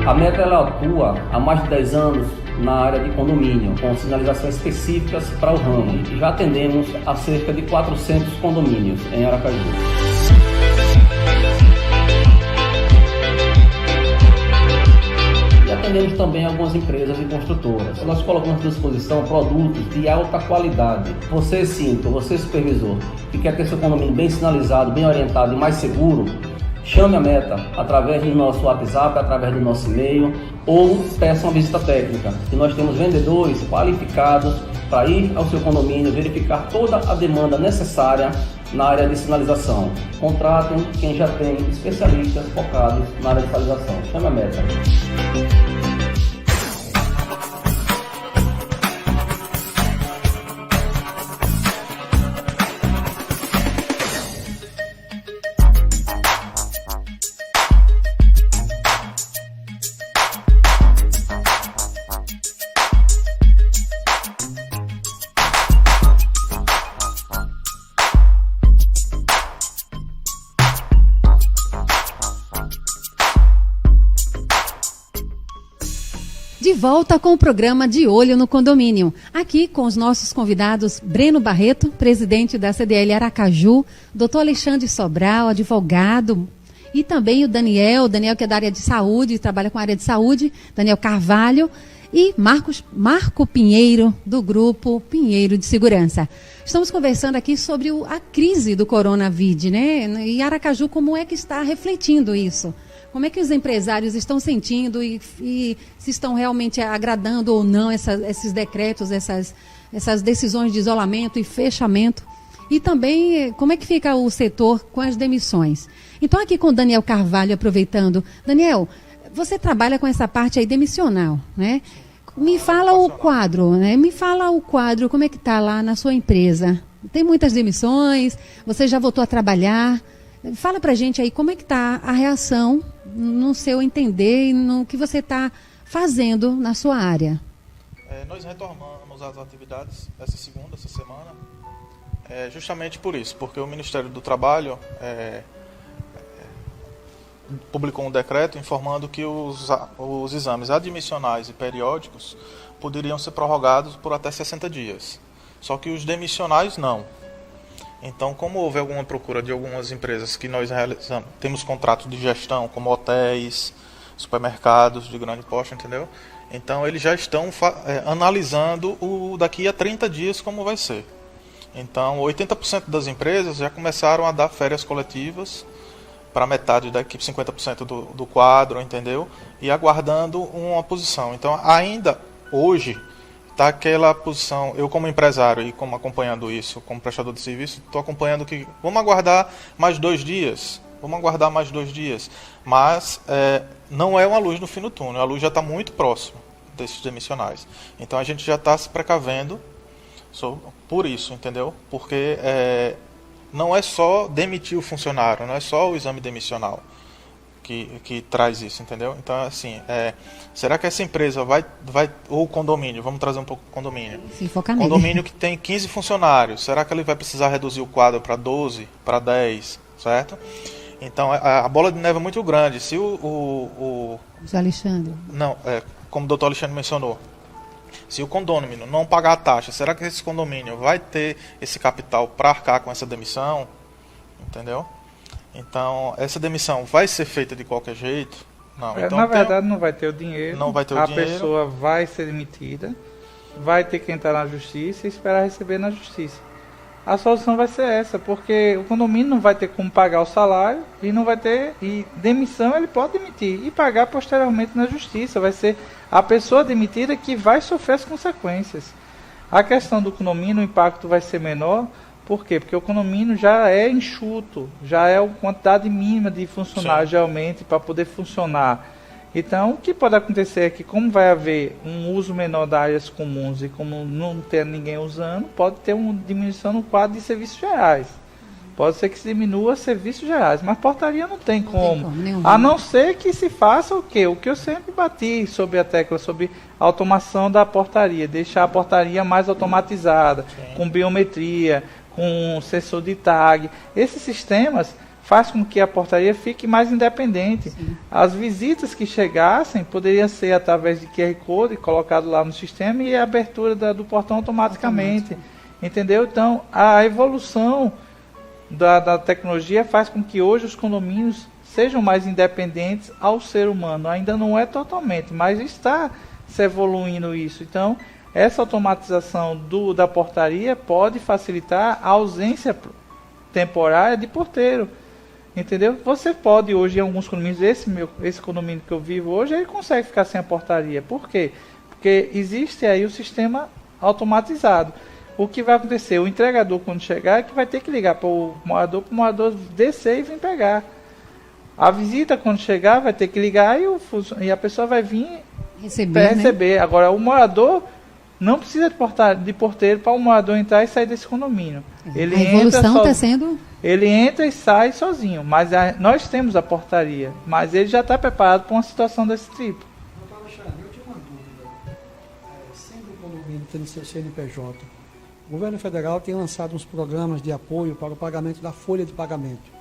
A Meta ela atua há mais de 10 anos na área de condomínio, com sinalizações específicas para o ramo, e já atendemos a cerca de 400 condomínios em Aracaju. E atendemos também algumas empresas e construtoras. Nós colocamos à disposição produtos de alta qualidade. Você, síndico, você, supervisor, que quer ter seu condomínio bem sinalizado, bem orientado e mais seguro, chame a Meta através do nosso WhatsApp, através do nosso e-mail, ou peça uma visita técnica, que nós temos vendedores qualificados para ir ao seu condomínio, verificar toda a demanda necessária na área de sinalização. Contratem quem já tem especialistas focados na área de sinalização. Chama a meta. De volta com o programa De Olho no Condomínio. Aqui com os nossos convidados Breno Barreto, presidente da CDL Aracaju, Dr. Alexandre Sobral, advogado, e também o Daniel que é da área de saúde, trabalha com a área de saúde, Daniel Carvalho, e Marco Pinheiro, do Grupo Pinheiro de Segurança. Estamos conversando aqui sobre a crise do coronavírus, né? E Aracaju, como é que está refletindo isso? Como é que os empresários estão sentindo e se estão realmente agradando ou não esses decretos, essas decisões de isolamento e fechamento? E também, como é que fica o setor com as demissões? Então, aqui com o Daniel Carvalho, aproveitando. Daniel, você trabalha com essa parte aí demissional, né? Me fala o quadro, né? Me fala o quadro, como é que está lá na sua empresa? Tem muitas demissões? Você já voltou a trabalhar? Fala pra gente aí como é que está a reação no seu entender e no que você está fazendo na sua área. Nós retomamos as atividades essa semana, justamente por isso, porque o Ministério do Trabalho publicou um decreto informando que os exames admissionais e periódicos poderiam ser prorrogados por até 60 dias, só que os demissionais não. Então, como houve alguma procura de algumas empresas que nós realizamos, temos contratos de gestão, como hotéis, supermercados de grande porte, entendeu? Então, eles já estão analisando o daqui a 30 dias como vai ser. Então, 80% das empresas já começaram a dar férias coletivas para metade da equipe, 50% do quadro, entendeu? E aguardando uma posição. Então, ainda hoje, está aquela posição, eu como empresário e como acompanhando isso, como prestador de serviço, estou acompanhando que vamos aguardar mais 2 dias, mas não é uma luz no fim do túnel, a luz já está muito próxima desses demissionais. Então a gente já está se precavendo por isso, entendeu? Porque não é só demitir o funcionário, não é só o exame demissional que traz isso, entendeu? Então, assim, será que essa empresa vai, ou o condomínio, vamos trazer um pouco o condomínio. Sim, foca nele. Condomínio que tem 15 funcionários, será que ele vai precisar reduzir o quadro para 12, para 10, certo? Então, a bola de neve é muito grande. Se o Alexandre. Não, como o doutor Alexandre mencionou, se o condomínio não pagar a taxa, será que esse condomínio vai ter esse capital para arcar com essa demissão? Entendeu? Então, essa demissão vai ser feita de qualquer jeito? Não. Então, na verdade, não vai ter o dinheiro. Não vai ter o dinheiro. A pessoa vai ser demitida, vai ter que entrar na justiça e esperar receber na justiça. A solução vai ser essa, porque o condomínio não vai ter como pagar o salário e não vai ter. E demissão ele pode demitir e pagar posteriormente na justiça. Vai ser a pessoa demitida que vai sofrer as consequências. A questão do condomínio, o impacto vai ser menor. Por quê? Porque o condomínio já é enxuto, já é a quantidade mínima de funcionários realmente para poder funcionar. Então, o que pode acontecer é que, como vai haver um uso menor das áreas comuns e como não ter ninguém usando, pode ter uma diminuição no quadro de serviços gerais. Pode ser que se diminua serviços gerais, mas portaria não tem como. A não ser que se faça o quê? O que eu sempre bati sobre a tecla, sobre a automação da portaria, deixar a portaria mais automatizada, com biometria, com sensor de tag. Esses sistemas faz com que a portaria fique mais independente. Sim. As visitas que chegassem poderiam ser através de QR Code colocado lá no sistema e a abertura do portão automaticamente. Entendeu? Então, a evolução da tecnologia faz com que hoje os condomínios sejam mais independentes ao ser humano. Ainda não é totalmente, mas está se evoluindo isso. Então, essa automatização da portaria pode facilitar a ausência temporária de porteiro. Entendeu? Você pode hoje, em alguns condomínios, esse condomínio que eu vivo hoje, ele consegue ficar sem a portaria. Por quê? Porque existe aí o sistema automatizado. o que vai acontecer? O entregador, quando chegar, é que vai ter que ligar para o morador descer e vir pegar. A visita, quando chegar, vai ter que ligar e a pessoa vai vir receber. Né? Agora, o morador não precisa de porteiro para o morador entrar e sair desse condomínio. A evolução está sendo... Ele entra e sai sozinho, mas nós temos a portaria, mas ele já está preparado para uma situação desse tipo. Doutor Alexandre, eu tinha uma dúvida. Sendo o condomínio tendo seu CNPJ, o governo federal tem lançado uns programas de apoio para o pagamento da folha de pagamento.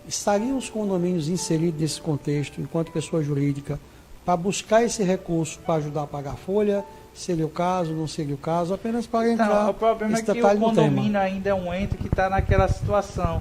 Estariam os condomínios inseridos nesse contexto, enquanto pessoa jurídica, para buscar esse recurso para ajudar a pagar a folha? Seria o caso, não seria o caso, apenas para entrar. Não, o problema é que o condomínio ainda é um ente que está naquela situação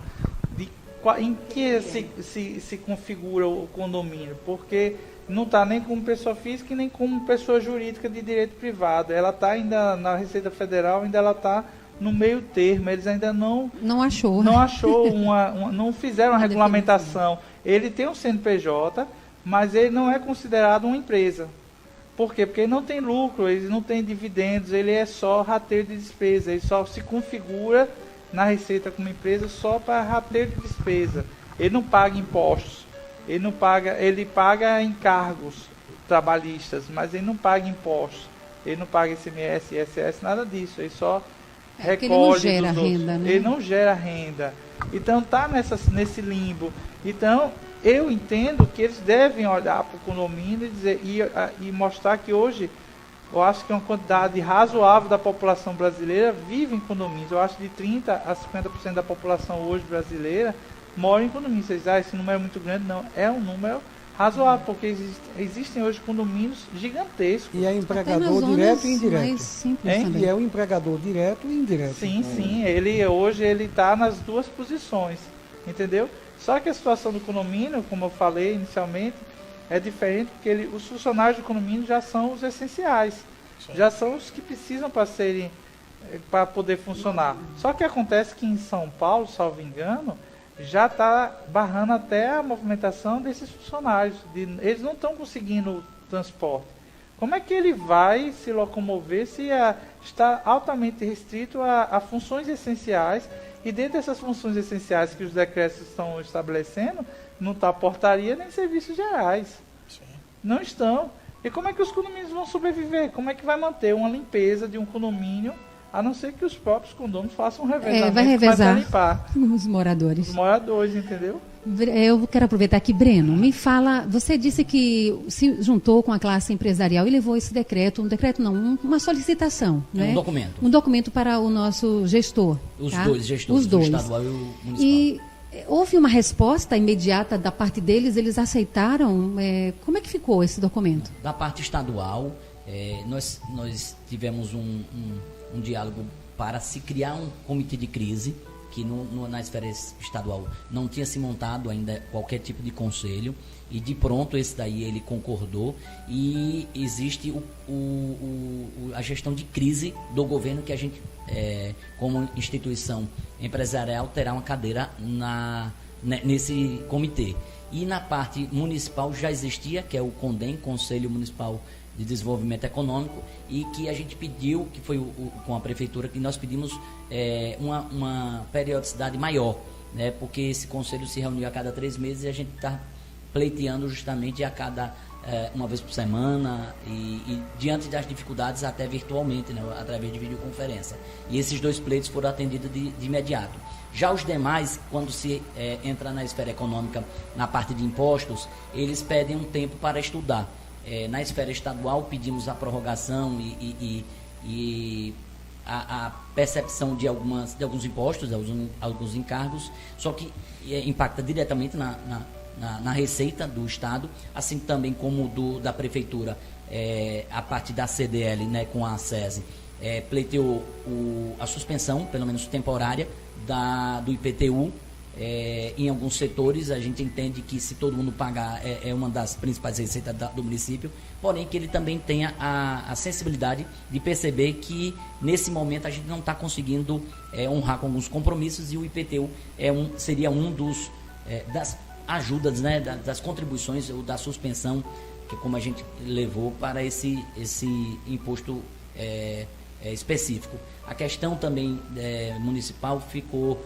em que se configura o condomínio, porque não está nem como pessoa física e nem como pessoa jurídica de direito privado. Ela está ainda na Receita Federal, ainda ela está no meio termo, eles ainda não achou não fizeram uma regulamentação. Ele tem um CNPJ, mas ele não é considerado uma empresa. Por quê? Porque ele não tem lucro, ele não tem dividendos, ele é só rateio de despesa, ele só se configura na Receita como empresa só para rateio de despesa. Ele não paga impostos, ele paga encargos trabalhistas, mas ele não paga impostos, ele não paga ICMS, ISS, nada disso, ele só recolhe ele não gera renda, né? Ele não gera renda. Então está nesse limbo. Então eu entendo que eles devem olhar para o condomínio e mostrar que hoje, eu acho que uma quantidade razoável da população brasileira vive em condomínios. Eu acho que de 30% a 50% da população hoje brasileira mora em condomínios. Vocês dizem, esse número é muito grande? Não, é um número razoável, porque existem hoje condomínios gigantescos. E é empregador direto e indireto. E é um empregador direto e indireto. Sim. Hoje ele está nas duas posições, entendeu? Só que a situação do condomínio, como eu falei inicialmente, é diferente, porque os funcionários do condomínio já são os essenciais. Sim. Já são os que precisam para poder funcionar. Só que acontece que em São Paulo, salvo engano, já está barrando até a movimentação desses funcionários. Eles não estão conseguindo transporte. Como é que ele vai se locomover se está altamente restrito a funções essenciais? E dentro dessas funções essenciais que os decretos estão estabelecendo, não está portaria nem serviços gerais. Sim. Não estão. E como é que os condomínios vão sobreviver? Como é que vai manter uma limpeza de um condomínio, a não ser que os próprios condomínios façam um revezamento vai revezar limpar os moradores. Os moradores, entendeu? Eu quero aproveitar aqui, Breno, me fala, você disse que se juntou com a classe empresarial e levou esse decreto, uma solicitação, né? Um documento para o nosso gestor. Os dois gestores, o estadual e o municipal. E houve uma resposta imediata da parte deles, eles aceitaram? Como é que ficou esse documento? Da parte estadual, nós tivemos um diálogo para se criar um comitê de crise, que na esfera estadual não tinha se montado ainda qualquer tipo de conselho, e de pronto esse daí ele concordou, e existe a gestão de crise do governo, que a gente, como instituição empresarial, terá uma cadeira nesse comitê. E na parte municipal já existia, que é o CONDEM, Conselho Municipal de Desenvolvimento Econômico, e que a gente pediu, que foi com a prefeitura, que nós pedimos uma periodicidade maior, né, porque esse conselho se reuniu a cada 3 meses e a gente está pleiteando justamente a cada uma vez por semana e diante das dificuldades até virtualmente, né, através de videoconferência. E esses 2 pleitos foram atendidos de imediato. Já os demais, quando se entra na esfera econômica, na parte de impostos, eles pedem um tempo para estudar. Na esfera estadual pedimos a prorrogação e a percepção de alguns impostos, alguns encargos, só que impacta diretamente na receita do Estado, assim também como da Prefeitura, a parte da CDL, né, com a SESI, pleiteou a suspensão, pelo menos temporária, do IPTU. Em alguns setores a gente entende que se todo mundo pagar é uma das principais receitas do município, porém que ele também tenha a sensibilidade de perceber que nesse momento a gente não está conseguindo honrar com alguns compromissos, e o IPTU seria um das ajudas, né, das contribuições ou da suspensão, que como a gente levou para esse imposto específico. A questão também municipal ficou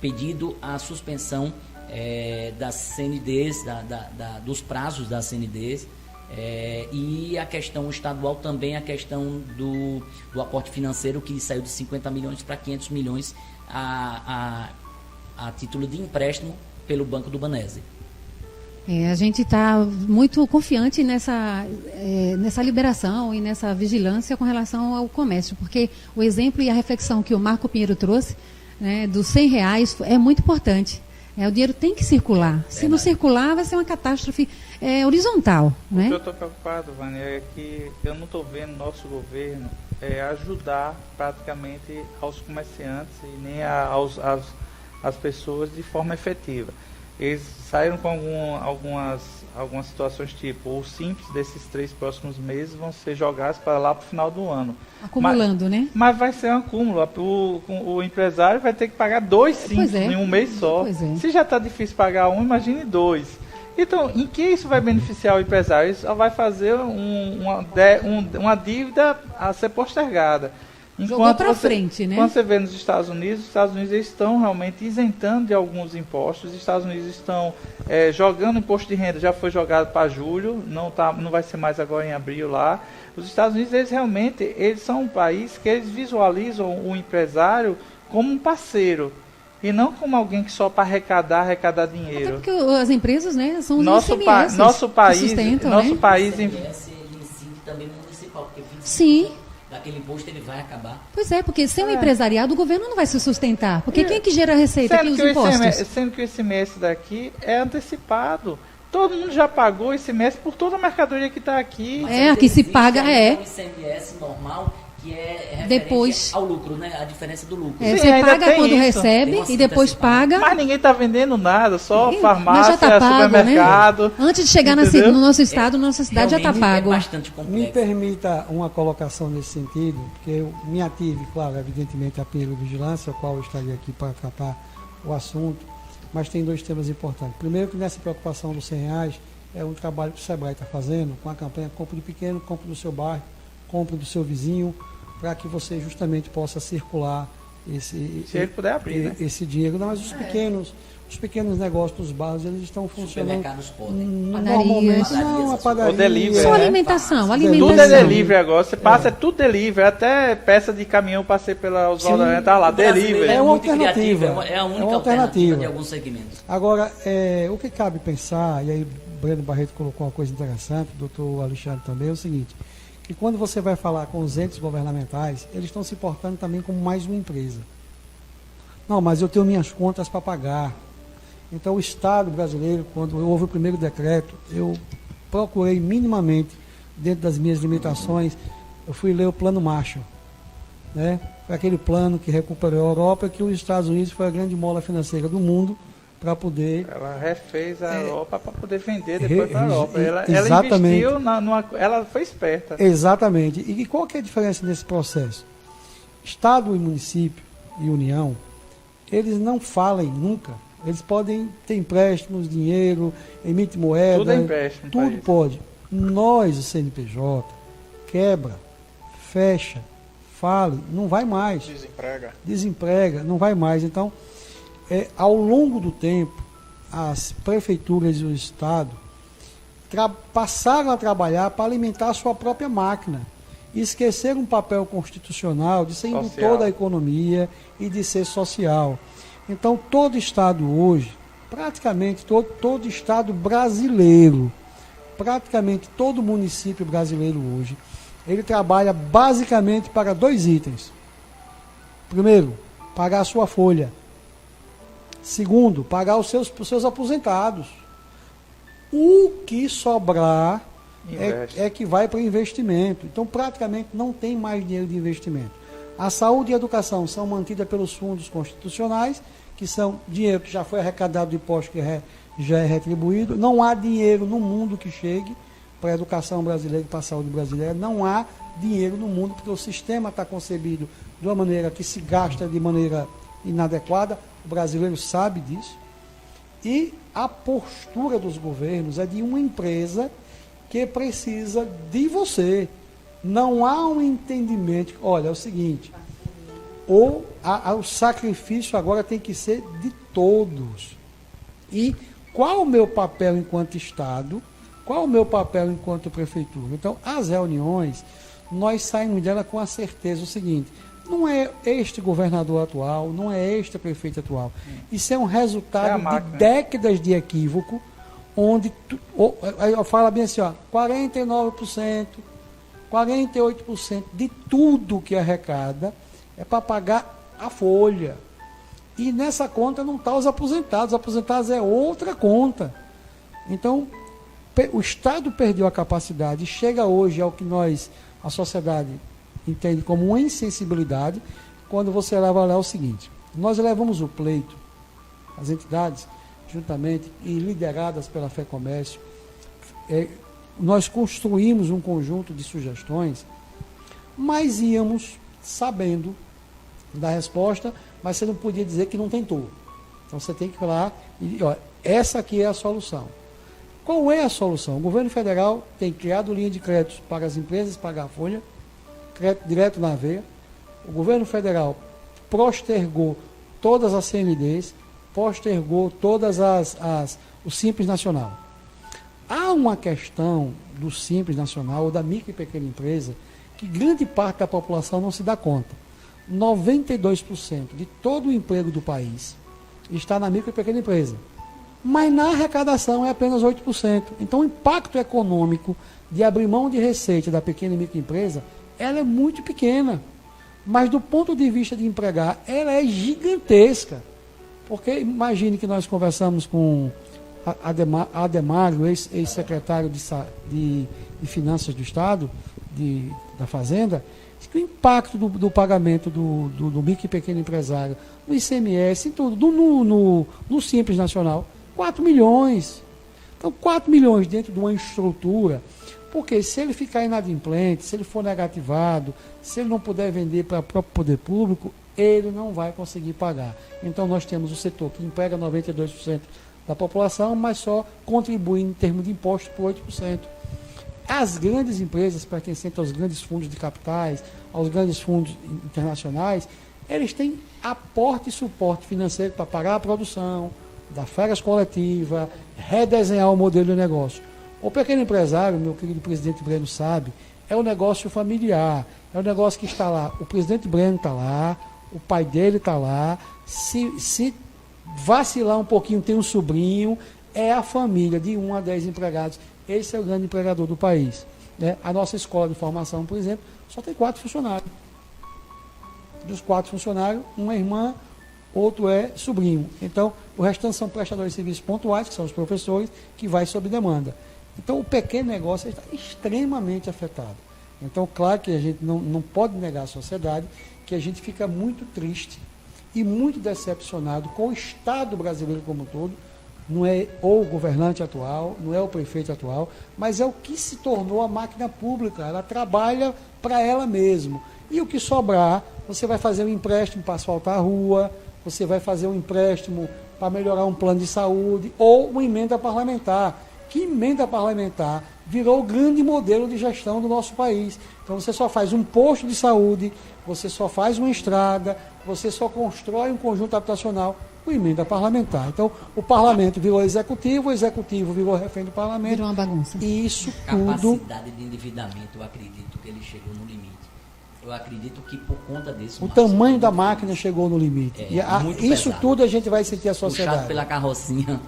pedido a suspensão das CNDs, dos prazos das CNDs, e a questão estadual também, a questão do aporte financeiro, que saiu de 50 milhões para 500 milhões a título de empréstimo pelo Banco do Banese. A gente está muito confiante nessa liberação e nessa vigilância com relação ao comércio, porque o exemplo e a reflexão que o Marco Pinheiro trouxe, né, dos R$100 é muito importante. O dinheiro tem que circular. Se não circular, vai ser uma catástrofe horizontal. Né? O que eu estou preocupado, Vânia, é que eu não estou vendo nosso governo ajudar praticamente aos comerciantes e nem às pessoas de forma efetiva. Eles saíram com algumas situações tipo, o simples desses 3 próximos meses vão ser jogados para lá para o final do ano. Acumulando, né? Mas vai ser um acúmulo. O empresário vai ter que pagar 2 simples em um mês só. Se já está difícil pagar um, imagine 2. Então, em que isso vai beneficiar o empresário? Isso vai fazer uma dívida a ser postergada. Jogou para frente, né? Quando você vê nos Estados Unidos eles estão realmente isentando de alguns impostos. Os Estados Unidos estão jogando imposto de renda, já foi jogado para julho, não vai ser mais agora em abril lá. Os Estados Unidos, eles são um país que eles visualizam o empresário como um parceiro e não como alguém que só para arrecadar dinheiro. Até porque as empresas, né, são os nosso país também municipal, porque sim. Daquele imposto ele vai acabar. Pois é, porque sem o empresariado o governo não vai se sustentar. Porque quem é que gera a receita aqui? Os impostos. Sendo que o ICMS daqui é antecipado. Todo mundo já pagou o ICMS por toda a mercadoria que está aqui. Aqui se paga, o ICMS normal, que é depois ao lucro, né? A diferença do lucro. Você paga quando recebe e depois paga. Mas ninguém está vendendo nada, só farmácia, já tá pago, supermercado. Né? Antes de chegar no nosso estado, nossa cidade já está pago. Bastante complexo. Me permita uma colocação nesse sentido, porque eu me ative, claro, evidentemente, a vigilância, a qual eu estaria aqui para tratar o assunto, mas tem 2 temas importantes. Primeiro, que nessa preocupação dos R$100 é um trabalho que o SEBRAE está fazendo com a campanha Compre do Pequeno, Compre do seu bairro, Compre do seu vizinho, para que você justamente possa circular se ele puder abrir, esse dinheiro. Não, mas os pequenos negócios dos bairros, eles estão funcionando normalmente. Não, a padaria. Delivery, só alimentação. Tudo é delivery agora. Você passa, é tudo delivery. Até peça de caminhão passei pela Oswaldo, tá lá, delivery. É uma alternativa. É a única alternativa de alguns segmentos. Agora, o que cabe pensar, e aí Breno Barreto colocou uma coisa interessante, o doutor Alexandre também, é o seguinte, que quando você vai falar com os entes governamentais, eles estão se portando também como mais uma empresa. Não, mas eu tenho minhas contas para pagar. Então, o Estado brasileiro, quando houve o primeiro decreto, eu procurei minimamente, dentro das minhas limitações, eu fui ler o Plano Marshall. Né? Foi aquele plano que recuperou a Europa, que os Estados Unidos foi a grande mola financeira do mundo, para poder... Ela refez a Europa para poder vender depois para a Europa. Ela investiu, ela foi esperta. Exatamente. E qual que é a diferença nesse processo? Estado e município e União, eles não falem nunca. Eles podem ter empréstimos, dinheiro, emite moeda. Tudo é empréstimo. Tudo pode. Nós, o CNPJ, quebra, fecha, fale, não vai mais. Desemprega, não vai mais. Então, ao longo do tempo, as prefeituras e o Estado passaram a trabalhar para alimentar a sua própria máquina. E esqueceram um papel constitucional de ser indutor da economia e de ser social. Então, todo Estado hoje, praticamente todo Estado brasileiro, praticamente todo município brasileiro hoje, ele trabalha basicamente para 2 itens. Primeiro, pagar a sua folha. Segundo, pagar os seus aposentados. O que sobrar é que vai para o investimento. Então, praticamente não tem mais dinheiro de investimento. A saúde e a educação são mantidas pelos fundos constitucionais, que são dinheiro que já foi arrecadado de imposto, que já é retribuído. Não há dinheiro no mundo que chegue para a educação brasileira e para a saúde brasileira. Não há dinheiro no mundo, porque o sistema está concebido de uma maneira que se gasta de maneira inadequada. O brasileiro sabe disso. E a postura dos governos é de uma empresa que precisa de você, não há um entendimento. Olha, é o seguinte, o sacrifício agora tem que ser de todos. E qual o meu papel enquanto Estado? Qual o meu papel enquanto prefeitura? Então, as reuniões, nós saímos dela com a certeza o seguinte, não é este governador atual, não é este prefeito atual. Isso é um resultado de décadas de equívoco, onde, eu falo bem assim, ó, 49%, 48% de tudo que arrecada é para pagar a folha. E nessa conta não estão os aposentados é outra conta. Então, o Estado perdeu a capacidade, chega hoje ao que a sociedade entende como uma insensibilidade, quando você leva lá o seguinte, nós levamos o pleito, as entidades, juntamente e lideradas pela FEComércio, nós construímos um conjunto de sugestões, mas íamos sabendo da resposta, mas você não podia dizer que não tentou. Então você tem que ir lá e, essa aqui é a solução. Qual é a solução? O governo federal tem criado linha de créditos para as empresas pagar a folha, crédito direto na veia. O governo federal postergou todas as CMDs, postergou todas o Simples Nacional. Há uma questão do Simples Nacional, ou da micro e pequena empresa, que grande parte da população não se dá conta. 92% de todo o emprego do país está na micro e pequena empresa. Mas na arrecadação é apenas 8%. Então o impacto econômico de abrir mão de receita da pequena e microempresa, ela é muito pequena. Mas do ponto de vista de empregar, ela é gigantesca. Porque imagine que nós conversamos com Ademário, ex-secretário de Finanças do Estado, da Fazenda, que o impacto do pagamento do micro e pequeno empresário, no ICMS, em tudo, no Simples Nacional, 4 milhões. Então, 4 milhões dentro de uma estrutura, porque se ele ficar inadimplente, se ele for negativado, se ele não puder vender para o próprio poder público, ele não vai conseguir pagar. Então, nós temos o setor que emprega 92% da população, mas só contribui em termos de impostos por 8%. As grandes empresas pertencentes aos grandes fundos de capitais, aos grandes fundos internacionais, eles têm aporte e suporte financeiro para pagar a produção, dar férias coletivas, redesenhar o modelo de negócio. O pequeno empresário, meu querido presidente Breno sabe, é um negócio familiar, é um negócio que está lá. O presidente Breno está lá, o pai dele está lá, se vacilar um pouquinho, tem um sobrinho, é a família de 1 a 10 empregados. Esse é o grande empregador do país. Né? A nossa escola de formação, por exemplo, só tem 4 funcionários. Dos 4 funcionários, uma irmã, outro é sobrinho. Então, o restante são prestadores de serviços pontuais, que são os professores, que vai sob demanda. Então, o pequeno negócio está extremamente afetado. Então, claro que a gente não pode negar à sociedade que a gente fica muito triste e muito decepcionado com o Estado brasileiro como um todo. Não é o governante atual, não é o prefeito atual, mas é o que se tornou a máquina pública. Ela trabalha para ela mesma. E o que sobrar, você vai fazer um empréstimo para asfaltar a rua, você vai fazer um empréstimo para melhorar um plano de saúde, ou uma emenda parlamentar. Que emenda parlamentar virou o grande modelo de gestão do nosso país. Então você só faz um posto de saúde, você só faz uma estrada, você só constrói um conjunto habitacional com emenda parlamentar. Então o parlamento virou executivo, o executivo virou refém do parlamento. Virou uma bagunça. E isso capacidade de endividamento, eu acredito que ele chegou no limite. Eu acredito que por conta disso... O tamanho da máquina chegou no limite. Isso pesado. Tudo a gente vai sentir a sociedade. Puxado pela carrocinha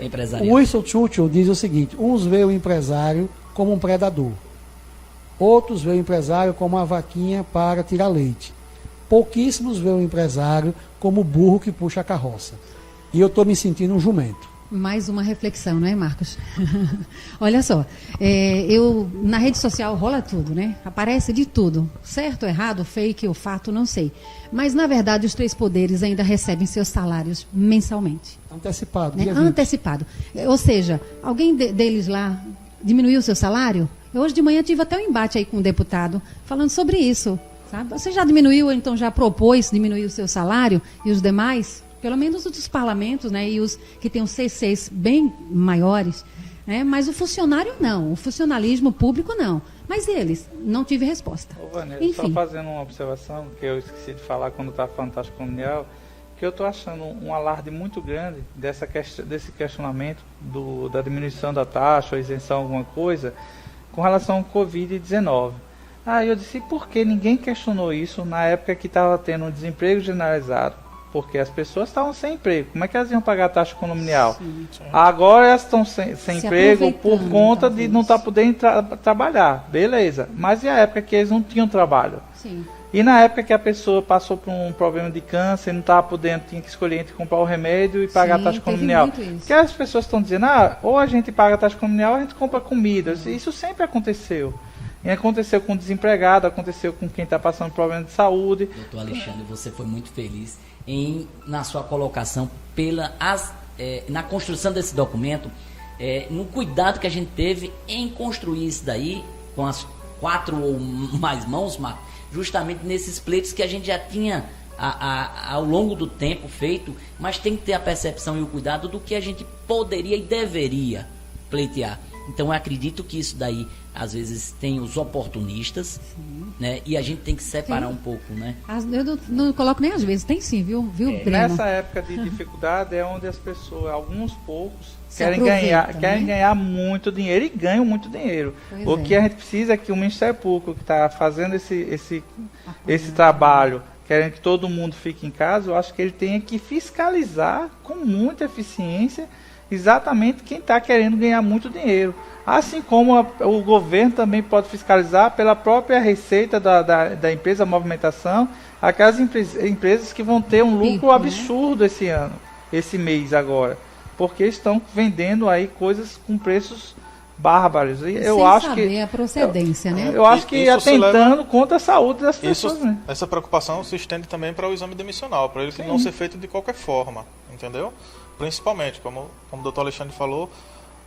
empresarial. O Winston Churchill diz o seguinte: uns veem o empresário como um predador, outros veem o empresário como uma vaquinha para tirar leite. Pouquíssimos veem o empresário como o burro que puxa a carroça. E eu estou me sentindo um jumento. Mais uma reflexão, não é, Marcos? Olha só, na rede social rola tudo, né? Aparece de tudo. Certo, errado, fake ou fato, não sei. Mas, na verdade, os 3 poderes ainda recebem seus salários mensalmente. Antecipado. Né? Antecipado. Ou seja, alguém deles lá diminuiu o seu salário? Eu hoje de manhã tive até um embate aí com um deputado falando sobre isso. Sabe? Você já diminuiu, então já propôs diminuir o seu salário e os demais? Pelo menos os dos parlamentos, né, e os que têm os CCs bem maiores, né? Mas o funcionário não, o funcionalismo público não. Mas eles, não tive resposta. Ô, Vanessa, só fazendo uma observação que eu esqueci de falar quando estava falando taxa colonial, que eu estou achando um alarde muito grande desse questionamento da diminuição da taxa ou isenção alguma coisa com relação ao Covid-19. Eu disse, por que ninguém questionou isso na época que estava tendo um desemprego generalizado? Porque as pessoas estavam sem emprego. Como é que elas iam pagar a taxa condominial? Sim. Agora elas estão sem emprego por conta de não estar podendo trabalhar. Beleza. Mas e a época que eles não tinham trabalho? Sim. E na época que a pessoa passou por um problema de câncer, não estava podendo, tinha que escolher entre comprar o remédio e pagar a taxa condominial. Porque as pessoas estão dizendo, ou a gente paga a taxa condominial ou a gente compra comida. Isso sempre aconteceu. E aconteceu com o desempregado, aconteceu com quem está passando problema de saúde. Doutor Alexandre, você foi muito feliz na sua colocação na construção desse documento, no cuidado que a gente teve em construir isso daí, com as 4 ou mais mãos, Marco, justamente nesses pleitos que a gente já tinha ao longo do tempo feito, mas tem que ter a percepção e o cuidado do que a gente poderia e deveria pleitear. Então eu acredito que isso daí, às vezes, tem os oportunistas, né? E a gente tem que separar um pouco, né? Eu não coloco nem às vezes, tem sim, viu Breno? Nessa época de dificuldade é onde as pessoas, alguns poucos, querem ganhar muito dinheiro e ganham muito dinheiro. O que a gente precisa é que o Ministério Público, que está fazendo esse trabalho, querendo que todo mundo fique em casa, eu acho que ele tenha que fiscalizar com muita eficiência exatamente quem está querendo ganhar muito dinheiro. Assim como o governo também pode fiscalizar pela própria receita da empresa, a movimentação, aquelas empresas que vão ter um lucro absurdo esse mês agora, porque estão vendendo aí coisas com preços bárbaros. E eu acho que a procedência, né? Eu acho que atentando contra a saúde das pessoas. Né? Essa preocupação se estende também para o exame demissional, para ele não ser feito de qualquer forma, entendeu? Principalmente, como o doutor Alexandre falou,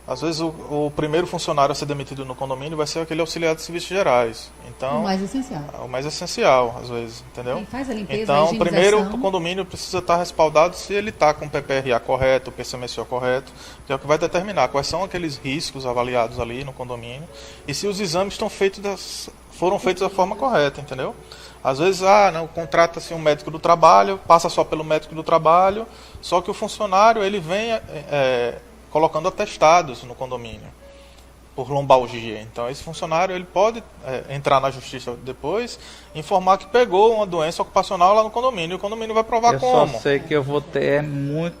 às vezes o primeiro funcionário a ser demitido no condomínio vai ser aquele auxiliar de serviços gerais. Então, o mais essencial. O mais essencial, às vezes, entendeu? Quem faz a limpeza, então, a primeiro, o condomínio precisa estar respaldado se ele está com o PPRA correto, o PCMSO correto, que é o que vai determinar quais são aqueles riscos avaliados ali no condomínio e se os exames foram feitos da forma correta, entendeu? Às vezes, não, contrata-se um médico do trabalho, passa só pelo médico do trabalho, só que o funcionário ele vem colocando atestados no condomínio por lombalgia. Então, esse funcionário ele pode entrar na justiça depois e informar que pegou uma doença ocupacional lá no condomínio, e o condomínio vai provar como. Eu só sei que eu vou ter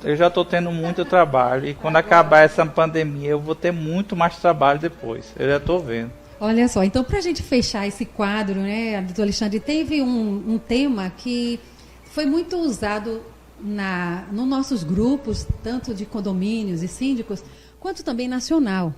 eu já estou tendo muito trabalho, e quando acabar essa pandemia eu vou ter muito mais trabalho depois, eu já estou vendo. Olha só, então para a gente fechar esse quadro, né, doutor Alexandre, teve um tema que foi muito usado nos nossos grupos, tanto de condomínios e síndicos, quanto também nacional.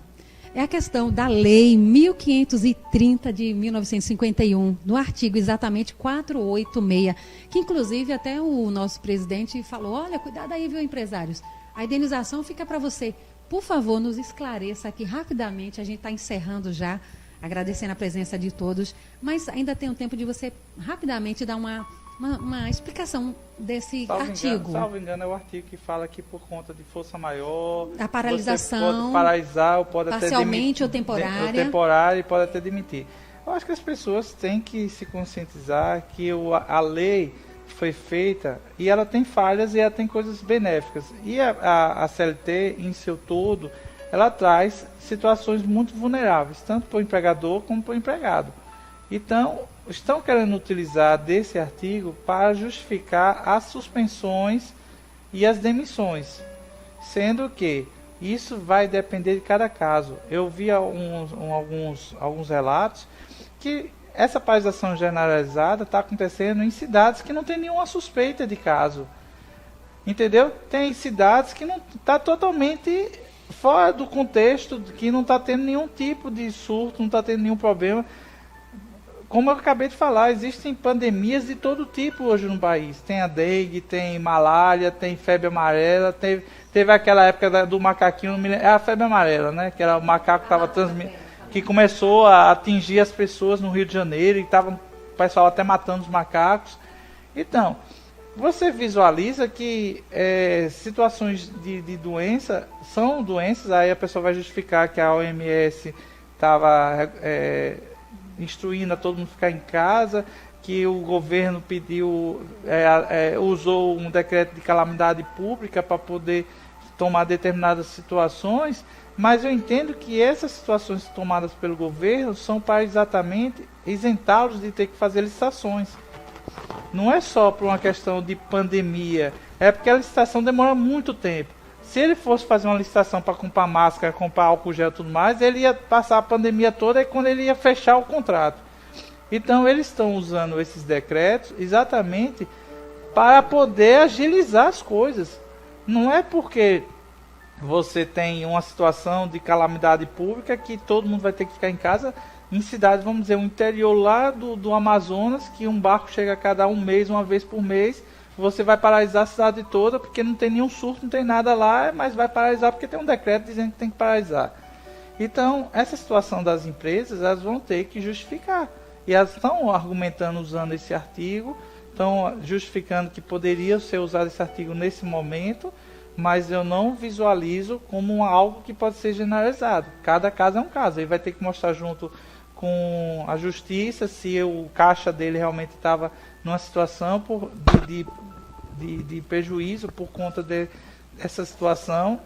É a questão da Lei 1530 de 1951, no artigo exatamente 486, que inclusive até o nosso presidente falou, olha, cuidado aí, viu, empresários, a indenização fica para você. Por favor, nos esclareça aqui rapidamente, a gente está encerrando já, agradecendo a presença de todos, mas ainda tem um tempo de você rapidamente dar uma explicação desse artigo. Salvo engano, é o artigo que fala que por conta de força maior, a paralisação, você pode paralisar ou pode parcialmente até ou temporária e pode até demitir. Eu acho que as pessoas têm que se conscientizar que a lei foi feita e ela tem falhas e ela tem coisas benéficas. E a CLT, em seu todo, ela traz situações muito vulneráveis, tanto para o empregador como para o empregado. Então, estão querendo utilizar desse artigo para justificar as suspensões e as demissões, sendo que isso vai depender de cada caso. Eu vi alguns relatos que essa paralisação generalizada está acontecendo em cidades que não tem nenhuma suspeita de caso. Entendeu? Tem cidades que não está totalmente fora do contexto, que não está tendo nenhum tipo de surto, não está tendo nenhum problema. Como eu acabei de falar, existem pandemias de todo tipo hoje no país. Tem a dengue, tem malária, tem febre amarela, teve aquela época do macaquinho, é a febre amarela, né? Que era o macaco que estava que começou a atingir as pessoas no Rio de Janeiro e estava o pessoal até matando os macacos. Então, você visualiza que situações de doença são doenças, aí a pessoa vai justificar que a OMS estava instruindo a todo mundo ficar em casa, que o governo pediu, usou um decreto de calamidade pública para poder tomar determinadas situações, mas eu entendo que essas situações tomadas pelo governo são para exatamente isentá-los de ter que fazer licitações. Não é só por uma questão de pandemia, é porque a licitação demora muito tempo. Se ele fosse fazer uma licitação para comprar máscara, comprar álcool gel e tudo mais, ele ia passar a pandemia toda e quando ele ia fechar o contrato. Então eles estão usando esses decretos exatamente para poder agilizar as coisas. Não é porque você tem uma situação de calamidade pública que todo mundo vai ter que ficar em casa. Em cidades, vamos dizer, o interior lá do Amazonas, que um barco chega a cada um mês, uma vez por mês, você vai paralisar a cidade toda, porque não tem nenhum surto, não tem nada lá, mas vai paralisar porque tem um decreto dizendo que tem que paralisar. Então, essa situação das empresas, elas vão ter que justificar. E elas estão argumentando usando esse artigo, estão justificando que poderia ser usado esse artigo nesse momento, mas eu não visualizo como algo que pode ser generalizado. Cada caso é um caso. Ele vai ter que mostrar junto com a justiça se o caixa dele realmente estava numa situação de prejuízo por conta dessa situação,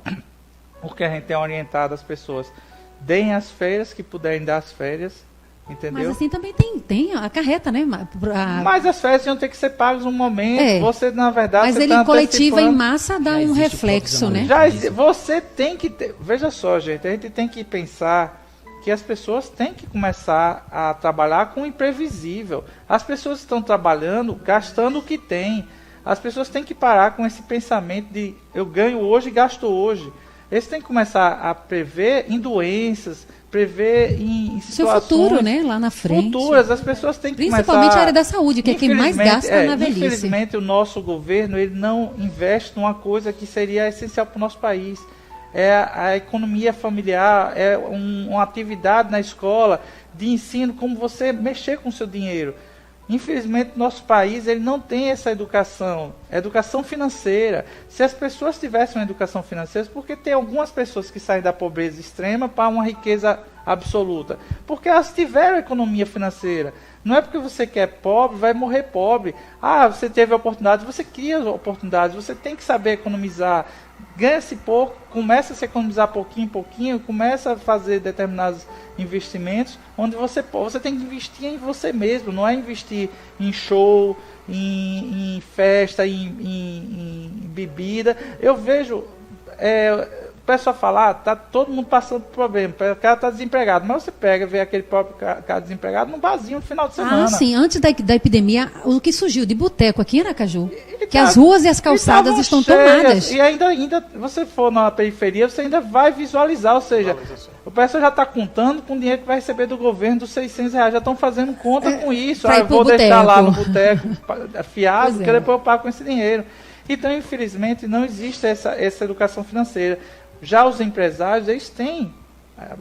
porque a gente tem orientado as pessoas, deem as férias, que puderem dar as férias, entendeu? Mas assim também tem a carreta, né? Mas as férias iam ter que ser pagas um momento, você na verdade... Mas você ele tá coletiva em massa dá um existe reflexo, né? Você tem que ter... Veja só, gente, a gente tem que pensar que as pessoas têm que começar a trabalhar com o imprevisível. As pessoas estão trabalhando, gastando o que tem. As pessoas têm que parar com esse pensamento de eu ganho hoje e gasto hoje. Eles têm que começar a prever em doenças, prever em situações... Seu futuro, né? Lá na frente. Futuras, as pessoas têm que Principalmente começar... a área da saúde, que é quem mais gasta na velhice. Infelizmente, o nosso governo ele não investe numa coisa que seria essencial para o nosso país. É a economia familiar, é uma atividade na escola de ensino, como você mexer com o seu dinheiro. Infelizmente, nosso país ele não tem essa educação financeira. Se as pessoas tivessem uma educação financeira, porque tem algumas pessoas que saem da pobreza extrema para uma riqueza absoluta? Porque elas tiveram economia financeira. Não é porque você quer pobre, vai morrer pobre. Você teve oportunidades, você cria oportunidades, você tem que saber economizar. Ganha-se pouco, começa a se economizar pouquinho em pouquinho, começa a fazer determinados investimentos, onde você tem que investir em você mesmo, não é investir em show, em festa, em bebida. Eu vejo o pessoal falar, tá todo mundo passando por problema, o cara está desempregado, mas você vê aquele próprio cara desempregado num barzinho no final de semana. Sim, antes da epidemia, o que surgiu de boteco aqui em Aracaju, que as ruas e as calçadas estão tomadas. E ainda, você for na periferia, você ainda vai visualizar, ou seja, o pessoal já está contando com o dinheiro que vai receber do governo dos R$600, já estão fazendo conta com isso. Eu vou deixar lá no boteco afiado, porque depois eu pago com esse dinheiro. Então, infelizmente, não existe essa educação financeira. Já os empresários, eles têm,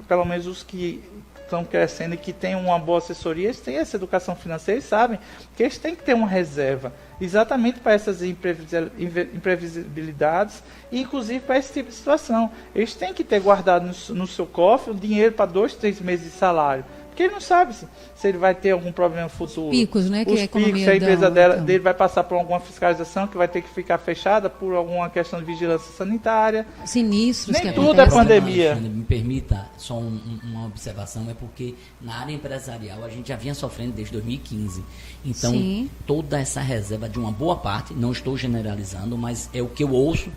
pelo menos os que estão crescendo e que têm uma boa assessoria, eles têm essa educação financeira, eles sabem que eles têm que ter uma reserva, exatamente para essas imprevisibilidades e inclusive para esse tipo de situação. Eles têm que ter guardado no seu cofre o dinheiro para 2, 3 meses de salário. Porque ele não sabe se ele vai ter algum problema no futuro. Os picos, né? Os picos, se a empresa dele vai passar por alguma fiscalização que vai ter que ficar fechada por alguma questão de vigilância sanitária. Sinistros. Nem tudo é pandemia. Me permita só uma observação, é porque na área empresarial a gente já vinha sofrendo desde 2015. Então, toda essa reserva de uma boa parte, não estou generalizando, mas é o que eu ouço,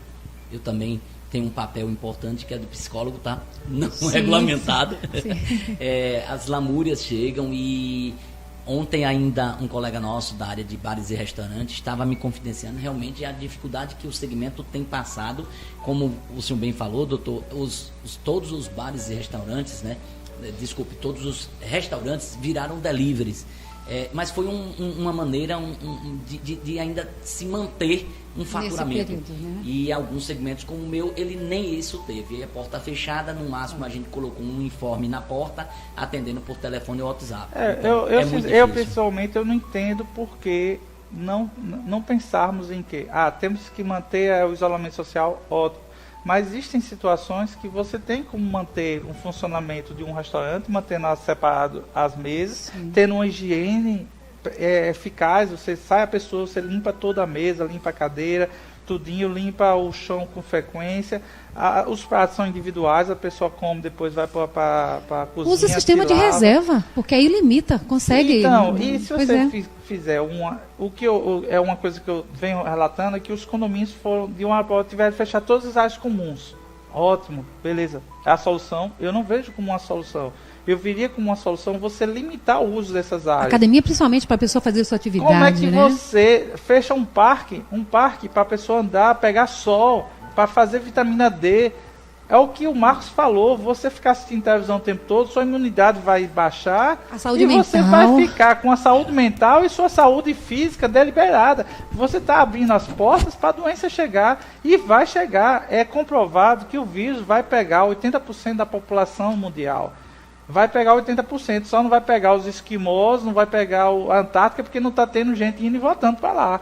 eu também... tem um papel importante que é do psicólogo, tá? Não regulamentado. As lamúrias chegam e ontem ainda um colega nosso da área de bares e restaurantes estava me confidenciando realmente a dificuldade que o segmento tem passado, como o senhor bem falou, doutor, todos os bares e restaurantes, né? Desculpe, todos os restaurantes viraram deliveries. Mas foi uma maneira de ainda se manter um faturamento. Período, né? E alguns segmentos como o meu, ele nem isso teve. E a porta fechada, no máximo a gente colocou um uniforme na porta, atendendo por telefone ou WhatsApp. Eu pessoalmente eu não entendo porque não pensarmos em que temos que manter o isolamento social, ótimo. Mas existem situações que você tem como manter um funcionamento de um restaurante, mantendo separado as mesas, sim, tendo uma higiene eficaz. Você sai a pessoa, você limpa toda a mesa, limpa a cadeira, tudinho, limpa o chão com frequência. Os pratos são individuais, a pessoa come, depois vai para a cozinha. Usa sistema de reserva, porque aí limita, consegue. Então, e se você fizer é uma coisa que eu venho relatando, é que os condomínios foram de uma hora tiveram que fechar todas as áreas comuns. Ótimo, beleza. É a solução? Eu não vejo como uma solução. Eu viria como uma solução você limitar o uso dessas áreas. Academia, principalmente, para a pessoa fazer a sua atividade. Como é que você fecha um parque para a pessoa andar, pegar sol, para fazer vitamina D? É o que o Marcos falou, você ficar assistindo televisão o tempo todo, sua imunidade vai baixar a saúde e mental. Você vai ficar com a saúde mental e sua saúde física deliberada. Você está abrindo as portas para a doença chegar e vai chegar. É comprovado que o vírus vai pegar 80% da população mundial. Vai pegar 80%, só não vai pegar os esquimós, não vai pegar a Antártica, porque não está tendo gente indo e voltando para lá.